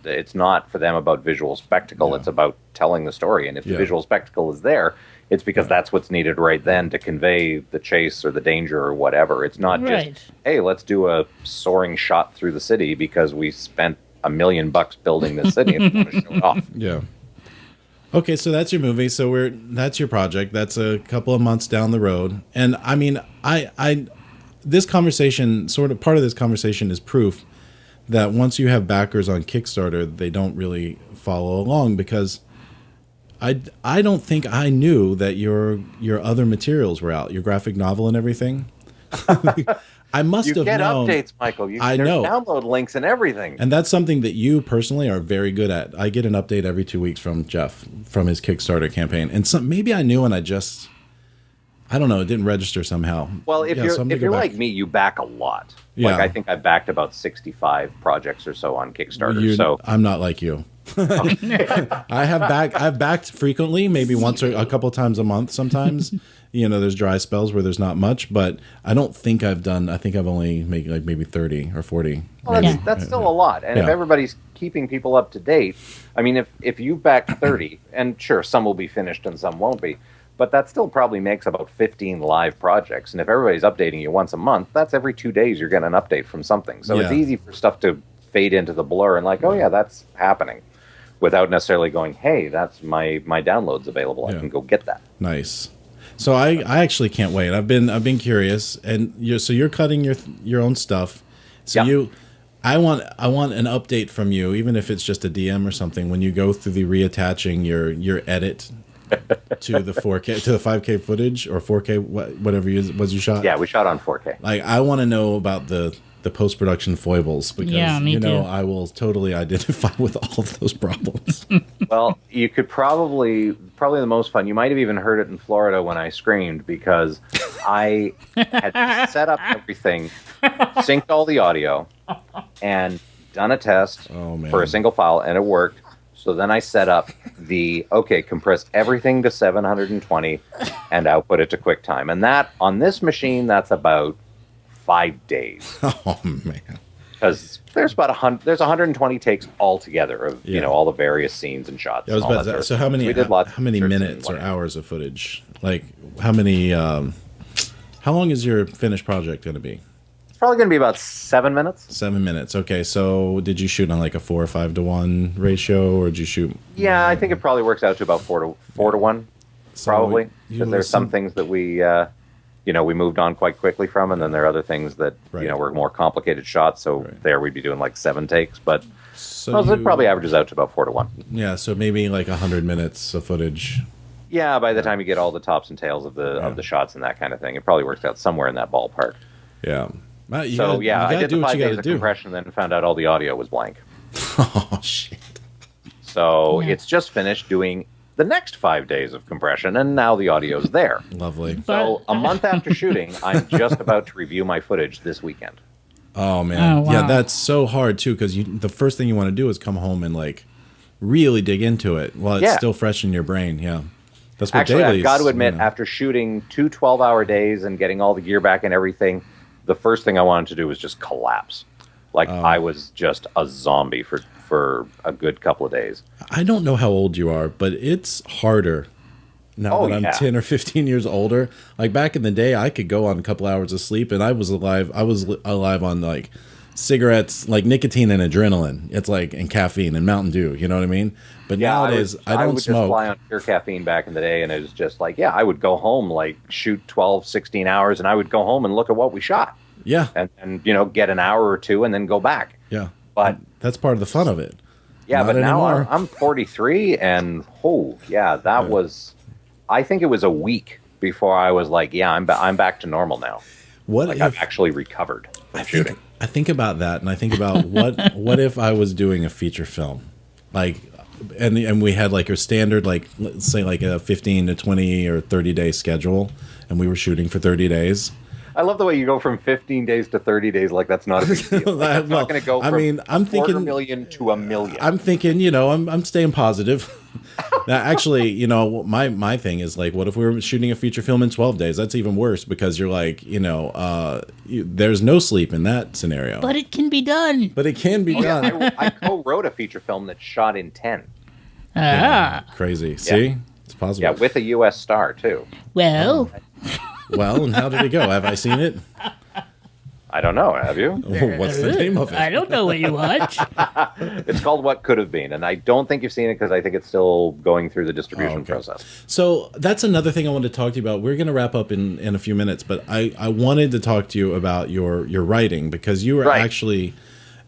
It's not for them about visual spectacle. It's about telling the story. And if the visual spectacle is there, it's because that's what's needed right then to convey the chase or the danger or whatever. It's not just, hey, let's do a soaring shot through the city because we spent $1 million building this city and want to show it off. Yeah. Okay, so that's your movie. So that's your project. That's a couple of months down the road. And I mean, this conversation, sort of part of this conversation is proof that once you have backers on Kickstarter, they don't really follow along, because I don't think I knew that your other materials were out, your graphic novel and everything. I must have known. You get updates, Michael. There's download links and everything. And that's something that you personally are very good at. I get an update every 2 weeks from Jeff from his Kickstarter campaign. And maybe I knew and I don't know, it didn't register somehow. Well, if you're like me, you back a lot. Yeah. Like I think I backed about 65 projects or so on Kickstarter. I'm not like you. I've backed frequently, maybe once or a couple times a month sometimes. There's dry spells where there's not much, but I don't think I think I've only made like maybe 30 or 40. Well, that's still a lot. And if everybody's keeping people up to date, I mean, if you back 30, and sure, some will be finished and some won't be, but that still probably makes about 15 live projects. And if everybody's updating you once a month, that's every 2 days you're getting an update from something. So it's easy for stuff to fade into the blur and like, oh yeah, that's happening, without necessarily going, hey, that's my download's available. I can go get that. Nice. So I actually can't wait. I've been curious, and you're cutting your own stuff. So I want an update from you, even if it's just a DM or something, when you go through the reattaching your edit to the 4K to the 5K footage or 4K whatever you shot. Yeah, we shot on 4K. Like I want to know about the post-production foibles, because too. I will totally identify with all of those problems. Well, you could probably the most fun. You might have even heard it in Florida when I screamed, because I had set up everything, synced all the audio, and done a test for a single file, and it worked. So then I set up compress everything to 720 and output it to QuickTime. And that, on this machine, that's about 5 days. Oh man! Because there's about 120 takes altogether of all the various scenes and shots. I was about to say, so how many minutes or hours of footage? Like how many? How long is your finished project going to be? It's probably going to be about 7 minutes. 7 minutes. Okay, so did you shoot on like a 4 or 5 to 1 ratio, or did you shoot? Yeah, I think it probably works out to about 4 to 1, probably. Because there's some things that we moved on quite quickly from, and then there are other things that were more complicated shots. So there we'd be doing like 7 takes, but it probably averages out to about 4 to 1. Yeah, so maybe like 100 minutes of footage. Yeah, by the time you get all the tops and tails of the shots and that kind of thing, it probably works out somewhere in that ballpark. Yeah. I did the 5 days of compression, and then found out all the audio was blank. Oh shit! So it's just finished doing the next 5 days of compression, and now the audio's there. Lovely. So a month after shooting, I'm just about to review my footage this weekend. Oh man, oh, wow. Yeah, that's so hard too, because the first thing you want to do is come home and like really dig into it while it's still fresh in your brain. Yeah, that's what Actually, dailies, I've got to admit, after shooting 2 12-hour days and getting all the gear back and everything, the first thing I wanted to do was just collapse. Like I was just a zombie for a good couple of days. I don't know how old you are, but it's harder now that I'm yeah. 10 or 15 years older. Like back in the day, I could go on a couple hours of sleep and I was alive. I was alive on like cigarettes, like nicotine and adrenaline. It's like, and caffeine and Mountain Dew, you know what I mean? But nowadays I don't would smoke. Just fly on pure caffeine back in the day, and it was just like, I would go home, like shoot 12, 16 hours, and I would go home and look at what we shot. Yeah. And get an hour or two and then go back. Yeah. But that's part of the fun of it. Yeah, Not but now anymore. I'm 43, and that was, I think it was a week before I was like, I'm back to normal now. I've actually recovered from shooting. I think about that, and I think about what if I was doing a feature film, like, and we had like a standard, like let's say like a 15 to 20 or 30-day schedule, and we were shooting for 30 days. I love the way you go from 15 days to 30 days like that's not a big deal. Like, that's not going to go from I'm thinking $250,000 to $1 million. I'm thinking, I'm staying positive. Now, actually, my thing is like, what if we were shooting a feature film in 12 days? That's even worse because you're like, there's no sleep in that scenario. But it can be done. But it can be done. I co-wrote a feature film that's shot in 10. Crazy. See? It's possible. Yeah, with a U.S. star, too. Well... Well, and how did it go? Have I seen it? I don't know. Have you? What's the name of it? I don't know what you watch. It's called What Could Have Been, and I don't think you've seen it because I think it's still going through the distribution process. So that's another thing I wanted to talk to you about. We're going to wrap up in a few minutes, but I wanted to talk to you about your writing because you are actually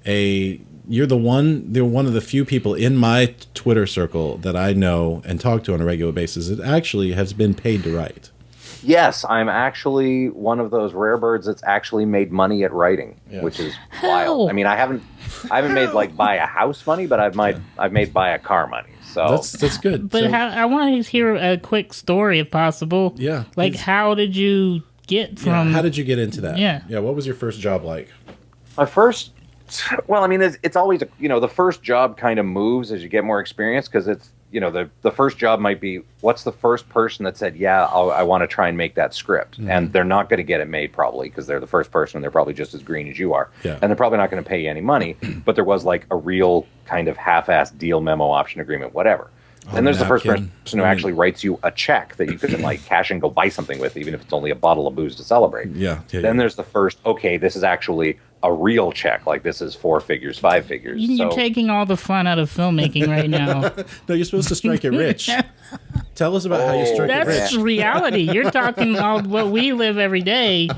you're one of the few people in my Twitter circle that I know and talk to on a regular basis that actually has been paid to write. Yes, I'm actually one of those rare birds that's actually made money at writing, which is wild. I mean, I haven't made like buy a house money, but I've made buy a car money. So that's good. But I want to hear a quick story if possible. Yeah. Like, how did you get from? How did you get into that? Yeah. Yeah. What was your first job like? My first, well, I mean, it's always the first job kind of moves as you get more experience because it's. The first job might be, what's the first person that said, I want to try and make that script? Mm-hmm. And they're not going to get it made probably because they're the first person and they're probably just as green as you are. Yeah. And they're probably not going to pay you any money, but there was like a real kind of half-assed deal, memo, option agreement, whatever. And there's the first person who actually writes you a check that you can like cash and go buy something with, even if it's only a bottle of booze to celebrate. Then there's the first, this is actually a real check. Like this is 4 figures, 5 figures. You're taking all the fun out of filmmaking right now. No, you're supposed to strike it rich. Tell us about how you strike it rich. That's reality. You're talking about what we live every day.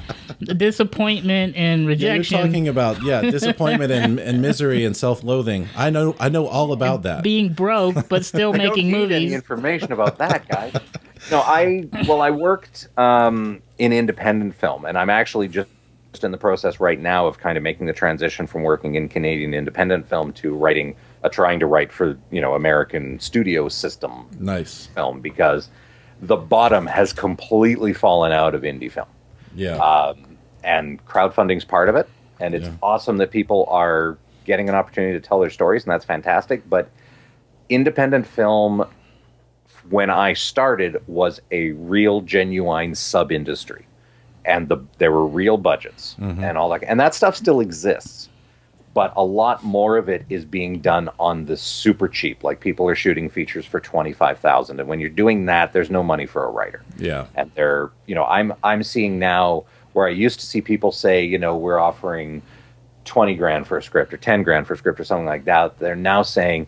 Disappointment and rejection. You're talking about disappointment and misery and self-loathing. I know all about that. Being broke but still making movies. I don't need any information about that, guys. No, I worked in independent film, and I'm actually just in the process right now of kind of making the transition from working in Canadian independent film to trying to write for American studio system film because the bottom has completely fallen out of indie film. Yeah. And crowdfunding's part of it, and it's awesome that people are getting an opportunity to tell their stories, and that's fantastic. But independent film, when I started, was a real, genuine sub-industry. And there were real budgets and all that. And that stuff still exists. But a lot more of it is being done on the super cheap. Like people are shooting features for $25,000. And when you're doing that, there's no money for a writer. Yeah. And I'm seeing now where I used to see people say, we're offering 20 grand for a script or 10 grand for a script or something like that. They're now saying,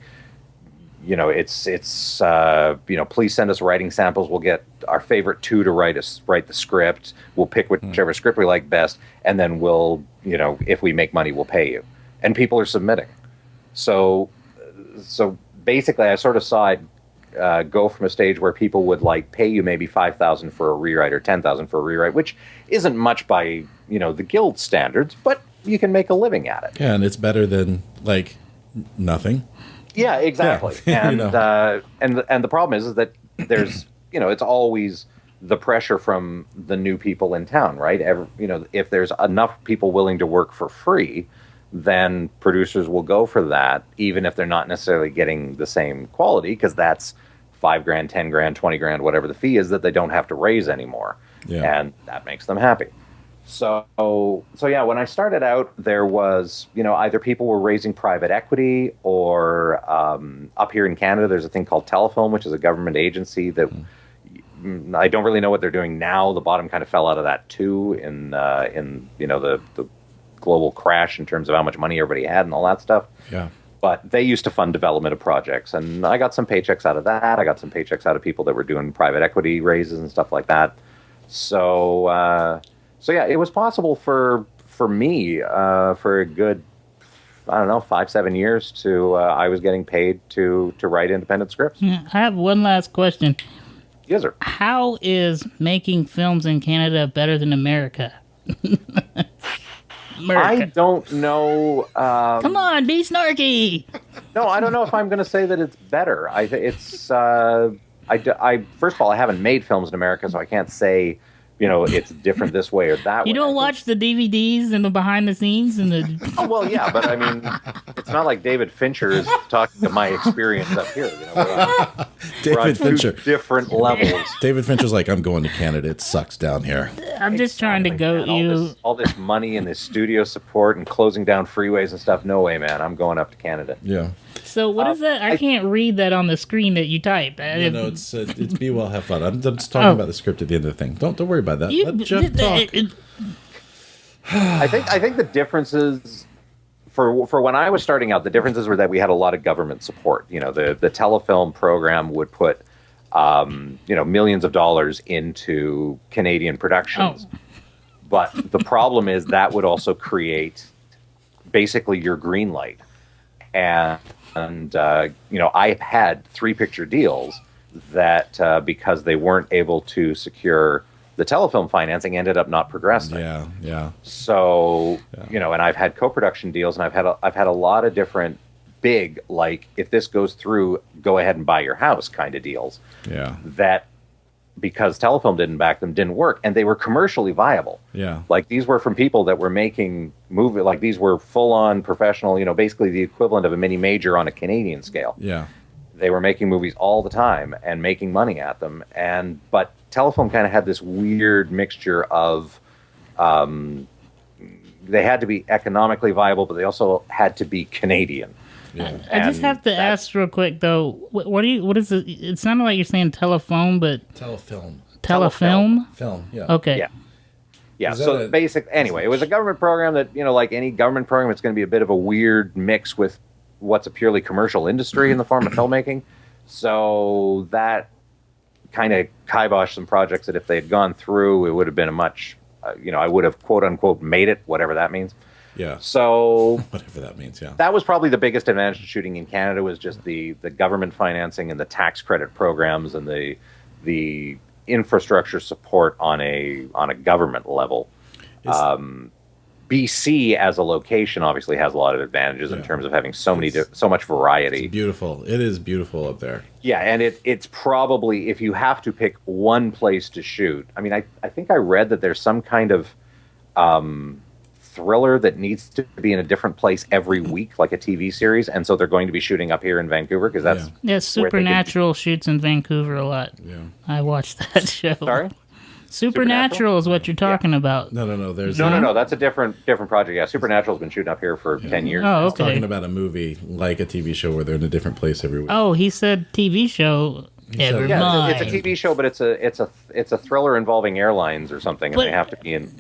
it's please send us writing samples. We'll get our favorite 2 to write the script. We'll pick whichever script we like best, and then we'll, if we make money, we'll pay you. And people are submitting. So basically, I sort of saw it go from a stage where people would like pay you maybe $5,000 for a rewrite or $10,000 for a rewrite, which isn't much by the guild standards, but you can make a living at it. Yeah, and it's better than like nothing. Yeah, exactly. Yeah. And the problem is that there's it's always the pressure from the new people in town, right? If there's enough people willing to work for free, then producers will go for that, even if they're not necessarily getting the same quality, because that's $5 grand, 10 grand, 20 grand, whatever the fee is that they don't have to raise anymore, and that makes them happy. So yeah, when I started out, there was, either people were raising private equity or up here in Canada, there's a thing called Telefilm, which is a government agency that I don't really know what they're doing now. The bottom kind of fell out of that too in the global crash in terms of how much money everybody had and all that stuff. Yeah. But they used to fund development of projects, and I got some paychecks out of that. I got some paychecks out of people that were doing private equity raises and stuff like that. So yeah, it was possible for me for a good, I don't know, 5-7 years to I was getting paid to write independent scripts. I have one last question. Yes, sir. How is making films in Canada better than America? I don't know. Come on, be snarky. No, I don't know if I'm going to say that it's better. It's I first of all, I haven't made films in America, so I can't say, it's different this way or that way. You don't watch the DVDs and the behind the scenes and the. Oh, well, yeah, but I mean, it's not like David Fincher is talking to my experience up here. We're on Fincher, different levels. David Fincher's like, I'm going to Canada. It sucks down here. I'm just trying to goat you. All this money and this studio support and closing down freeways and stuff. No way, man. I'm going up to Canada. Yeah. So what is that? I can't read that on the screen that you type. No, it's be well, have fun. I'm just talking about the script at the end of the thing. Don't worry about that. Let Jeff talk. I think the differences for when I was starting out, the differences were that we had a lot of government support. The telefilm program would put millions of dollars into Canadian productions. Oh. But the problem is that would also create basically your green light. And I had 3-picture deals that because they weren't able to secure the telefilm financing, ended up not progressing. Yeah. So and I've had co-production deals, and I've had a lot of different big, like, if this goes through, go ahead and buy your house kind of deals. Yeah. That because telefilm didn't back them, didn't work, and they were commercially viable. Yeah. Like, these were from people that were making movie, like, these were full-on professional, basically the equivalent of a mini major on a Canadian scale. Yeah. They were making movies all the time and making money at them, but telefilm kind of had this weird mixture of they had to be economically viable, but they also had to be Canadian. Yeah. I just have to ask real quick though. What is it? It sounded like you're saying telephone, but Telefilm. Telefilm. Film. Yeah. Okay. Yeah. Yeah. Is So that anyway, it was a government program that like any government program, it's going to be a bit of a weird mix with what's a purely commercial industry in the form of filmmaking. So that kind of kiboshed some projects that if they had gone through, it would have been a much, I would have quote unquote made it, whatever that means. Yeah. So whatever that means, yeah. That was probably the biggest advantage to shooting in Canada, was just the government financing and the tax credit programs and the infrastructure support on a government level. BC as a location obviously has a lot of advantages in terms of having so much variety. It's beautiful. It is beautiful up there. Yeah, and it's probably, if you have to pick one place to shoot, I mean, I think I read that there's some kind of thriller that needs to be in a different place every week, like a TV series, and so they're going to be shooting up here in Vancouver because that's Supernatural shoots in Vancouver a lot. Yeah. I watched that show. Sorry? Supernatural is what you're talking about. No. There's no. That's a different project. Yeah, Supernatural's been shooting up here for 10 years. Oh, I was okay. talking about a movie like a TV show where they're in a different place every week. Oh, he said TV show. Never Yeah, mind. it's a TV show, but it's a thriller involving airlines or something, and they have to be in.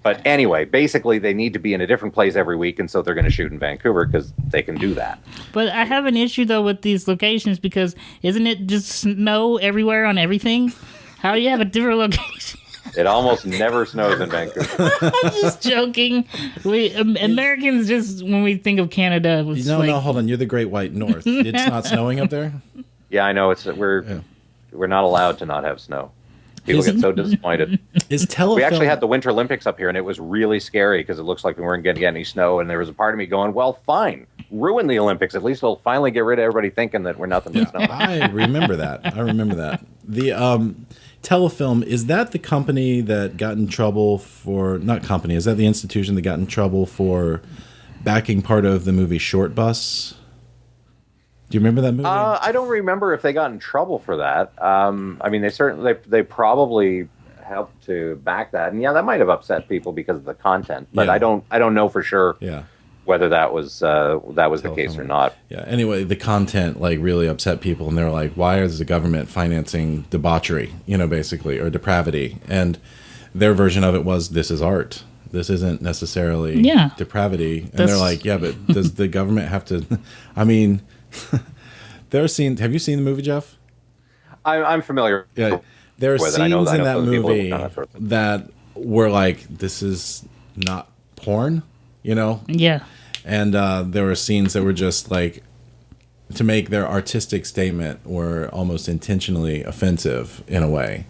But anyway, basically, they need to be in a different place every week, and so they're going to shoot in Vancouver because they can do that. But I have an issue though with these locations because isn't it just snow everywhere on everything? How do you have a different location? It almost never snows in Vancouver. I'm just joking. We Americans just when we think of Canada, it's No, hold on. You're the Great White North. It's not snowing up there? Yeah, I know. We're not allowed to not have snow. People get so disappointed. Is telefilm? We actually had the Winter Olympics up here, and it was really scary because it looks like we weren't going to get any snow. And there was a part of me going, "Well, fine, ruin the Olympics. At least we'll finally get rid of everybody thinking that we're nothing but snow." I remember that. The telefilm, is that the company that got in trouble for? Not company. Is that the institution that got in trouble for backing part of the movie Short Bus? Do you remember that movie? I don't remember if they got in trouble for that. I mean, they probably helped to back that, and yeah, that might have upset people because of the content. But Yeah. I don't know for sure. Yeah. whether that was the case or not. Yeah. Anyway, the content like really upset people, and they're like, "Why is the government financing debauchery? Basically, or depravity?" And their version of it was, "This is art. This isn't necessarily depravity." And they're like, "Yeah, but does the government have to?" I mean, there are scenes. Have you seen the movie, Jeff? I'm familiar. Yeah, there are with it. scenes I know in that those people movie have done that sort of thing. that were like, "This is not porn," Yeah. And there were scenes that were just like, to make their artistic statement, were almost intentionally offensive in a way.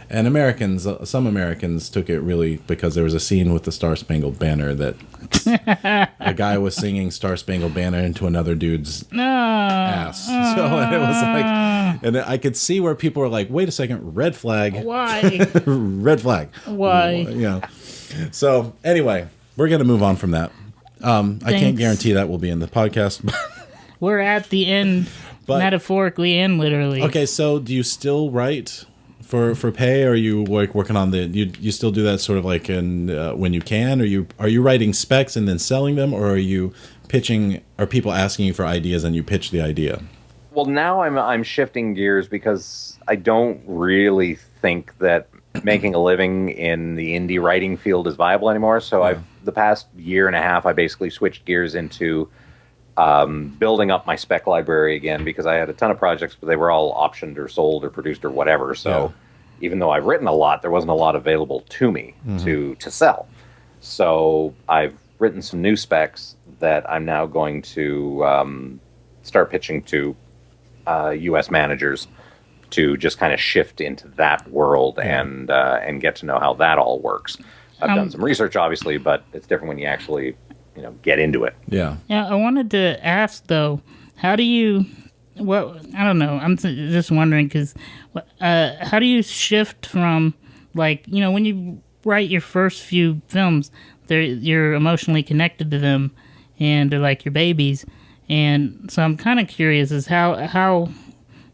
And some Americans took it really, because there was a scene with the Star Spangled Banner that a guy was singing Star Spangled Banner into another dude's ass. So and it was like, and I could see where people were like, "Wait a second, red flag." Why? Red flag. Why? So anyway, we're going to move on from that. I can't guarantee that will be in the podcast. We're at the end, metaphorically and literally. Okay, so do you still write for pay? Or are you like working on you still do that sort of like when you can? Are you writing specs and then selling them, or are you pitching? Are people asking you for ideas and you pitch the idea? Well, now I'm shifting gears because I don't really think that making a living in the indie writing field is viable anymore. So the past year and a half, I basically switched gears into building up my spec library again, because I had a ton of projects, but they were all optioned or sold or produced or whatever. So even though I've written a lot, there wasn't a lot available to me to sell. So I've written some new specs that I'm now going to start pitching to U.S. managers to just kind of shift into that world and get to know how that all works. I've done some research, obviously, but it's different when you actually, get into it. Yeah. Yeah, I wanted to ask, though, how do you, I don't know, I'm just wondering, because how do you shift from, like, when you write your first few films, you're emotionally connected to them, and they're like your babies, and so I'm kind of curious as how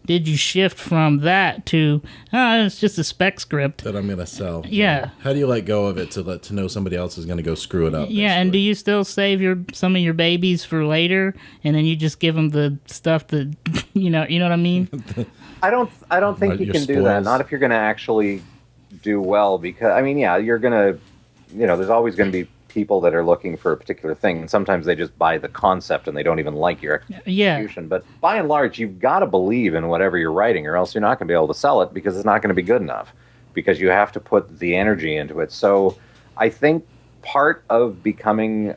did you shift from that to, it's just a spec script That I'm going to sell. Yeah. How do you let go of it to know somebody else is going to go screw it up? Yeah, and do you still save some of your babies for later, and then you just give them the stuff that, you know what I mean? I don't think you can do that. Not if you're going to actually do well, because, you're going to, there's always going to be people that are looking for a particular thing, and sometimes they just buy the concept and they don't even like your execution. But by and large, you've got to believe in whatever you're writing, or else you're not going to be able to sell it, because it's not going to be good enough, because you have to put the energy into it. So I think part of becoming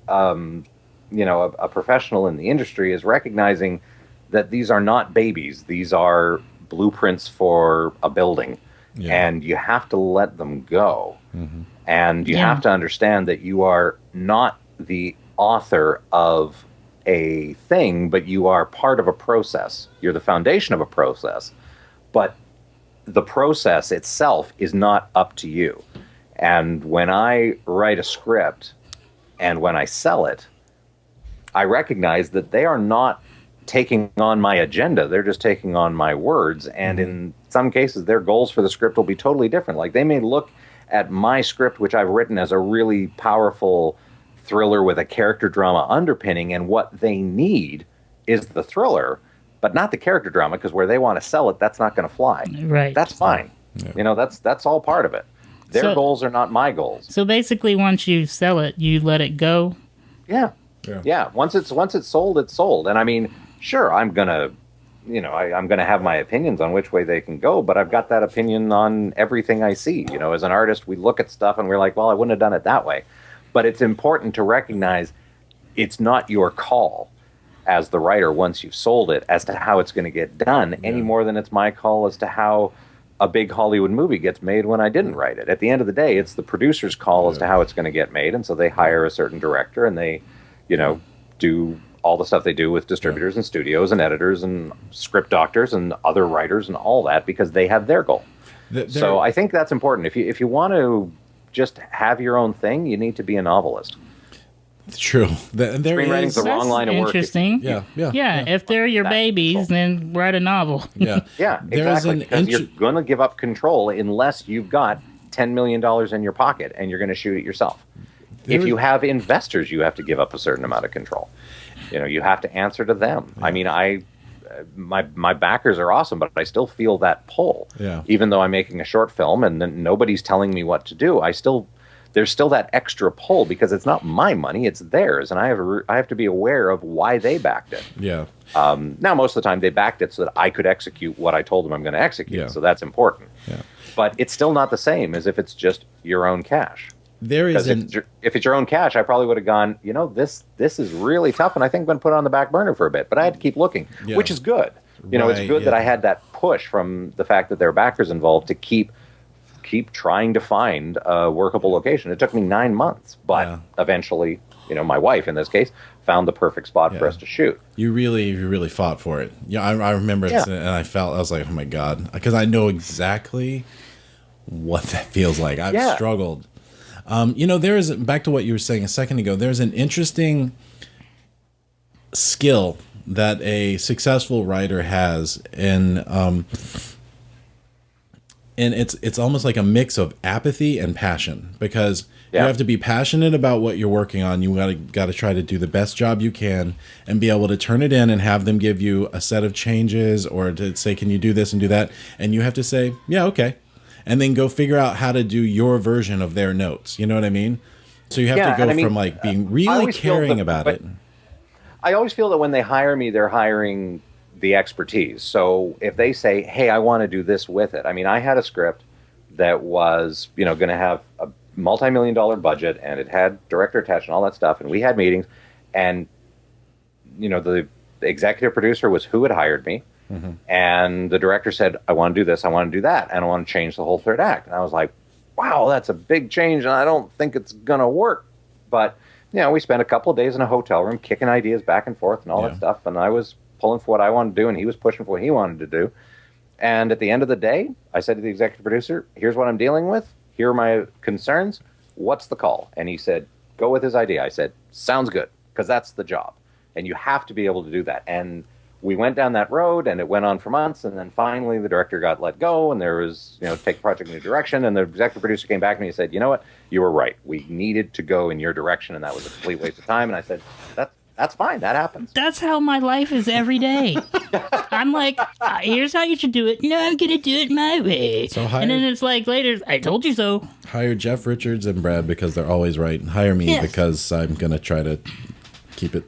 a professional in the industry is recognizing that these are not babies. These are blueprints for a building, and you have to let them go. And you have to understand that you are not the author of a thing, but you are part of a process. You're the foundation of a process, but the process itself is not up to you. And when I write a script and when I sell it, I recognize that they are not taking on my agenda. They're just taking on my words. And in some cases, their goals for the script will be totally different. Like, they may look at my script, which I've written as a really powerful thriller with a character drama underpinning, and what they need is the thriller, but not the character drama, because where they want to sell it, that's not going to fly. Right. That's fine. Yeah. That's all part of it. Their goals are not my goals. So basically, once you sell it, you let it go? Yeah. Once it's sold, it's sold. And sure, I'm gonna have my opinions on which way they can go, but I've got that opinion on everything I see. As an artist, we look at stuff and we're like, well, I wouldn't have done it that way. But it's important to recognize it's not your call as the writer, once you've sold it, as to how it's going to get done, any more than it's my call as to how a big Hollywood movie gets made when I didn't write it. At the end of the day, it's the producer's call as to how it's going to get made, and so they hire a certain director, and they, do all the stuff they do with distributors and studios and editors and script doctors and other writers and all that, because they have their goal. So I think that's important. If you want to just have your own thing, you need to be a novelist. It's true. Screenwriting's the wrong line of work. Interesting. Yeah. If they're your babies, then write a novel. Yeah, exactly. Because you're going to give up control unless you've got $10 million in your pocket and you're going to shoot it yourself. If you have investors, you have to give up a certain amount of control. You have to answer to them. I mean, my backers are awesome, but I still feel that pull. Yeah. Even though I'm making a short film and then nobody's telling me what to do, there's still that extra pull because it's not my money, it's theirs, and I have to be aware of why they backed it. Yeah. Now, most of the time, they backed it so that I could execute what I told them I'm going to execute. Yeah. So that's important. Yeah. But it's still not the same as if it's just your own cash. There is if it's your own cash, I probably would have gone, this is really tough, and I think I'm going to put it on the back burner for a bit. But I had to keep looking, which is good. It's good that I had that push from the fact that there are backers involved to keep trying to find a workable location. It took me 9 months, but eventually, my wife in this case found the perfect spot for us to shoot. You really fought for it. Yeah, I remember it, and I was like, oh my God, because I know exactly what that feels like. I've struggled. There is, back to what you were saying a second ago, there's an interesting skill that a successful writer has, and it's almost like a mix of apathy and passion, because you have to be passionate about what you're working on. You got to try to do the best job you can and be able to turn it in and have them give you a set of changes or to say, can you do this and do that? And you have to say, yeah, okay. And then go figure out how to do your version of their notes. You know what I mean? So you have to go from like being really caring about it. I always feel that when they hire me, they're hiring the expertise. So if they say, hey, I want to do this with it. I mean, I had a script that was, going to have a multi-million-dollar budget, and it had director attached and all that stuff. And we had meetings, and, the executive producer was who had hired me. Mm-hmm. And the director said, I want to do this, I want to do that, and I want to change the whole third act. And I was like, wow, that's a big change, and I don't think it's going to work. But, we spent a couple of days in a hotel room kicking ideas back and forth and all that stuff, and I was pulling for what I wanted to do, and he was pushing for what he wanted to do. And at the end of the day, I said to the executive producer, here's what I'm dealing with, here are my concerns, what's the call? And he said, go with his idea. I said, sounds good, because that's the job, and you have to be able to do that. And we went down that road, and it went on for months, and then finally the director got let go, and there was, take the project in a new direction, and the executive producer came back to me and said, you know what, you were right. We needed to go in your direction, and that was a complete waste of time. And I said, that's fine. That happens. That's how my life is every day. I'm like, here's how you should do it. No, I'm going to do it my way. And then it's like later, I told you so. Hire Jeff Richards and Brad because they're always right. And hire me because I'm going to try to keep it,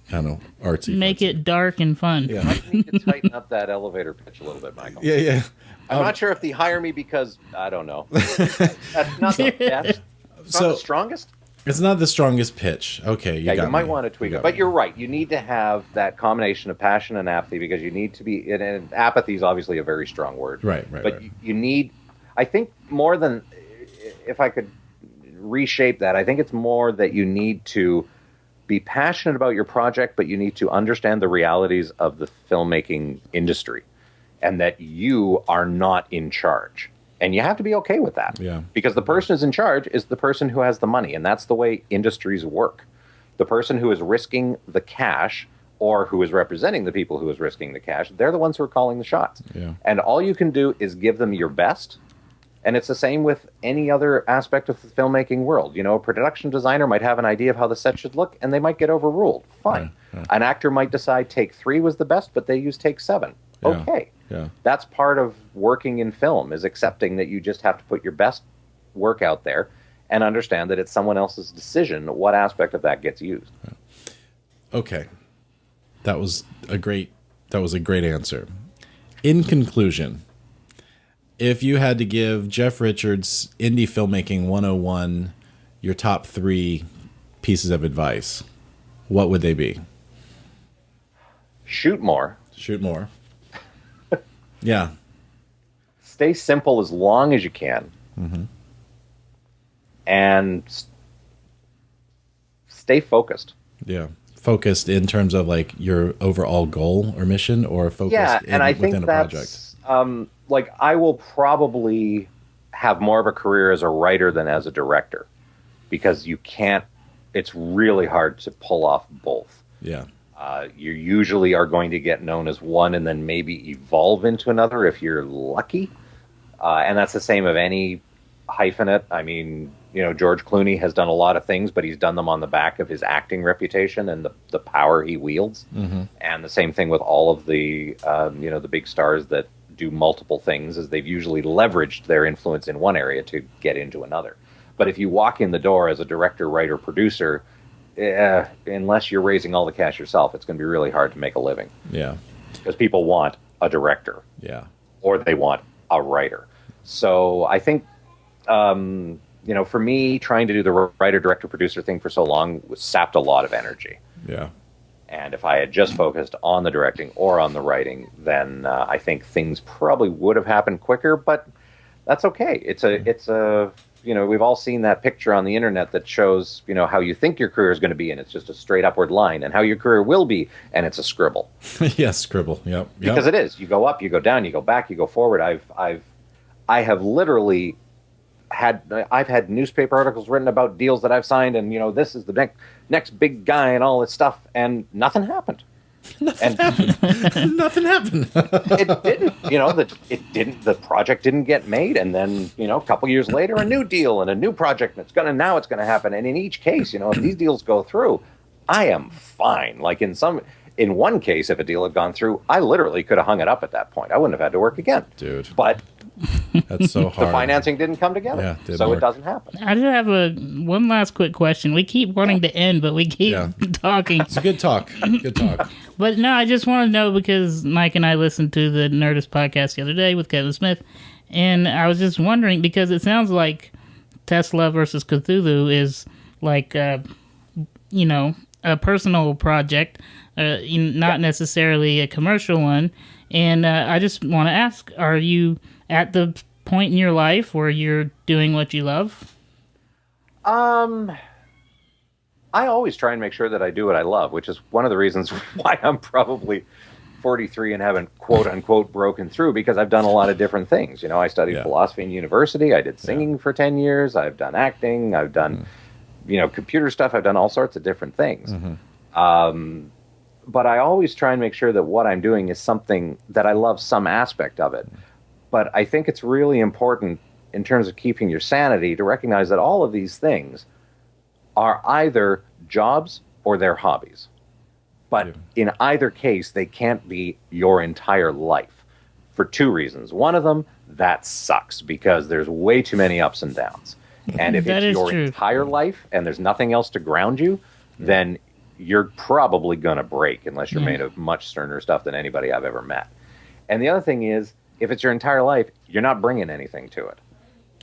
I don't know, artsy. Make it dark and fun. Yeah. I need to tighten up that elevator pitch a little bit, Michael. Yeah. I'm not sure if they hire me because, I don't know. That's not the best. It's not the strongest. It's not the strongest pitch. Okay, you might want to tweak it. But you're right. You need to have that combination of passion and apathy because you need to be... And apathy is obviously a very strong word. Right. But you need... I think more than... If I could reshape that, I think it's more that you need to be passionate about your project, but you need to understand the realities of the filmmaking industry and that you are not in charge. And you have to be okay with that. Yeah. Because the person who's in charge is the person who has the money. And that's the way industries work. The person who is risking the cash or who is representing the people who is risking the cash, they're the ones who are calling the shots. Yeah. And all you can do is give them your best. And it's the same with any other aspect of the filmmaking world. A production designer might have an idea of how the set should look, and they might get overruled. Fine. Yeah. An actor might decide take 3 was the best, but they use take 7. Yeah. Okay. Yeah. That's part of working in film, is accepting that you just have to put your best work out there and understand that it's someone else's decision what aspect of that gets used. Okay. That was a great answer. In conclusion, if you had to give Jeff Richards Indie Filmmaking 101 your top 3 pieces of advice, what would they be? Shoot more. Shoot more. Yeah. Stay simple as long as you can. Mm-hmm. And stay focused. Yeah. Focused in terms of like your overall goal or mission, or focused and I think within a that's, project? Like I will probably have more of a career as a writer than as a director because it's really hard to pull off both. Yeah. You usually are going to get known as one and then maybe evolve into another if you're lucky. And that's the same of any hyphenate. I mean, George Clooney has done a lot of things, but he's done them on the back of his acting reputation and the power he wields. Mm-hmm. And the same thing with all of the, the big stars that do multiple things, is they've usually leveraged their influence in one area to get into another. But if you walk in the door as a director, writer, producer, unless you're raising all the cash yourself, it's going to be really hard to make a living. Yeah. Because people want a director. Yeah. Or they want a writer. So I think, for me, trying to do the writer, director, producer thing for so long sapped a lot of energy. Yeah. And if I had just focused on the directing or on the writing, then I think things probably would have happened quicker, but that's okay. It's a we've all seen that picture on the internet that shows, how you think your career is going to be, and it's just a straight upward line, and how your career will be, and it's a scribble. Yes, scribble. Yep. Because it is. You go up, you go down, you go back, you go forward. I have literally I've had newspaper articles written about deals that I've signed, and this is the next big guy and all this stuff, and nothing happened. Nothing happened. Nothing happened. It didn't. It didn't. The project didn't get made, and then a couple years later, a new deal and a new project, and it's going to happen. And in each case, if these deals go through, I am fine. Like in one case, if a deal had gone through, I literally could have hung it up at that point. I wouldn't have had to work again, dude. But that's so hard. The financing didn't come together, so it doesn't happen. I just have one last quick question. We keep wanting to end, but we keep talking. It's a good talk. Good talk. But no, I just want to know, because Mike and I listened to the Nerdist podcast the other day with Kevin Smith, and I was just wondering, because it sounds like Tesla versus Cthulhu is like, a personal project, not necessarily a commercial one. And I just want to ask, are you at the point in your life where you're doing what you love? I always try and make sure that I do what I love, which is one of the reasons why I'm probably 43 and haven't quote unquote broken through, because I've done a lot of different things. I studied philosophy in university. I did singing for 10 years. I've done acting. I've done, computer stuff. I've done all sorts of different things. Mm-hmm. But I always try and make sure that what I'm doing is something that I love some aspect of it. But I think it's really important in terms of keeping your sanity to recognize that all of these things are either jobs or they're hobbies. But in either case, they can't be your entire life for two reasons. One of them, that sucks, because there's way too many ups and downs. And if it's your entire life and there's nothing else to ground you, then you're probably going to break, unless you're made of much sterner stuff than anybody I've ever met. And the other thing is, if it's your entire life, you're not bringing anything to it.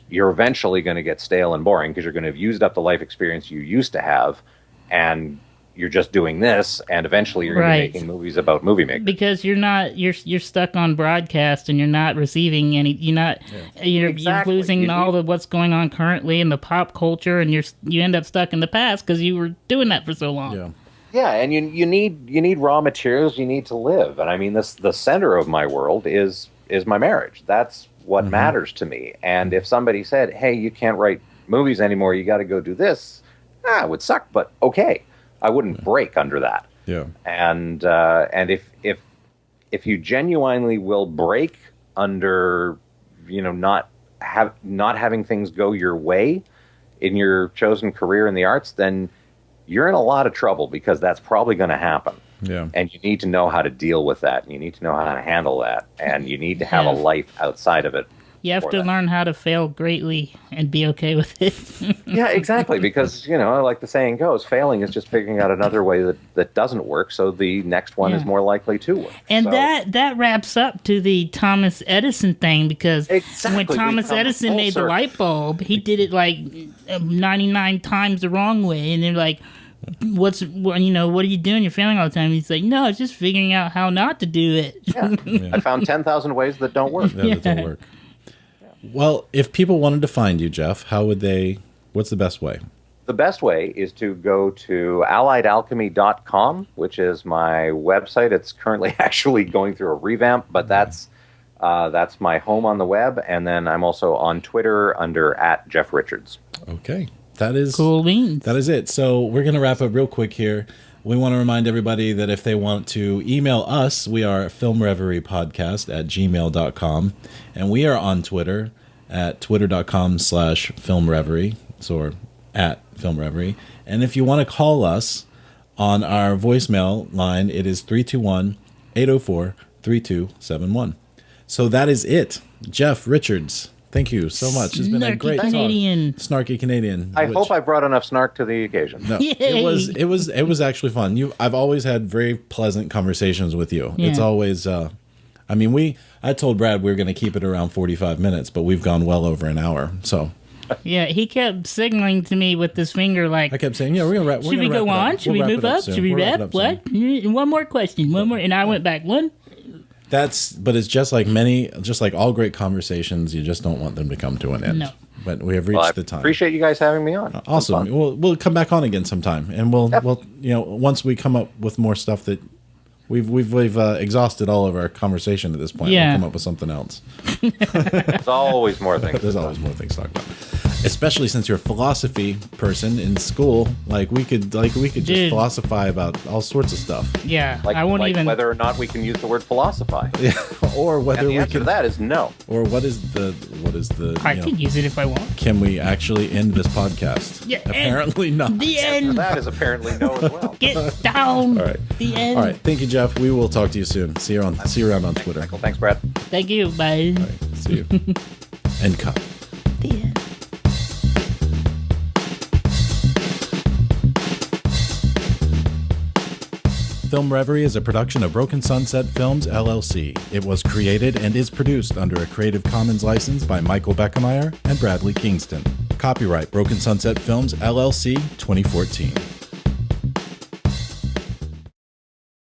You're eventually going to get stale and boring, because you're going to have used up the life experience you used to have, and you're just doing this, and eventually you're going to be making movies about movie makers. Because you're stuck on broadcast, and you're not receiving any. You're losing all of what's going on currently in the pop culture, and you end up stuck in the past because you were doing that for so long. Yeah, and you need raw materials. You need to live, and I mean, the center of my world is my marriage. That's what matters to me. And if somebody said, "Hey, you can't write movies anymore. You got to go do this," it would suck, but okay, I wouldn't break under that. Yeah. And if you genuinely will break under, not having things go your way in your chosen career in the arts, then you're in a lot of trouble, because that's probably going to happen. Yeah. And you need to know how to deal with that, and you need to know how to handle that, and you need to have a life outside of it. You have to learn how to fail greatly and be okay with it. Yeah, exactly. Because, like the saying goes, failing is just figuring out another way that doesn't work, so the next one is more likely to work. And that wraps up to the Thomas Edison thing, because when Thomas Edison made the light bulb, he did it like 99 times the wrong way, and they're like, what are you doing? You're failing all the time. He's like, no, it's just figuring out how not to do it. Yeah. I found 10,000 ways that don't work. That don't work. Well, if people wanted to find you, Jeff, what's the best way? The best way is to go to alliedalchemy.com, which is my website. It's currently actually going through a revamp, but that's my home on the web. And then I'm also on Twitter under @JeffRichards. Okay. That is cool beans. That is it. So we're going to wrap up real quick here. We want to remind everybody that if they want to email us, we are Film Reverie Podcast @gmail.com. And we are on Twitter at twitter.com/Film Reverie. or at Film Reverie. And if you want to call us on our voicemail line, it is 321-804-3271. So that is it. Jeff Richards, thank you so much. It's been a great Canadian. talk. Snarky Canadian. I hope I brought enough snark to the occasion. No, it was actually fun. I've always had very pleasant conversations with you. Yeah. It's always I told Brad we were going to keep it around 45 minutes, but we've gone well over an hour. So Yeah, he kept signaling to me with his finger like, I kept saying, yeah, we're going to wrap. should we go on? Should we move up? Should we wrap? What? One more question. One more. And I went back, one? But it's just like all great conversations, you just don't want them to come to an end. No. But we have reached the time. Appreciate you guys having me on. Awesome. We'll come back on again sometime, and we'll once we come up with more stuff that we've exhausted all of our conversation at this point. Yeah. We'll come up with something else. There's always more things. There's always more things to talk about. Especially since you're a philosophy person in school, we could just philosophize about all sorts of stuff. Yeah, Like, I won't like even. whether or not we can use the word philosophize. Yeah. Or whether And the we answer can. to that is no. Or what is the? I can use it if I want. Can we actually end this podcast? Yeah, Apparently not. The And end. that is apparently no as well. Get down. All right. The end. All right. Thank you, Jeff. We will talk to you soon. See you around on Twitter. Michael, thanks, Brad. Thank you. Bye. All right. See you. And cut. The end. Film Reverie is a production of Broken Sunset Films, LLC. It was created and is produced under a Creative Commons license by Michael Beckemeyer and Bradley Kingston. Copyright Broken Sunset Films, LLC, 2014.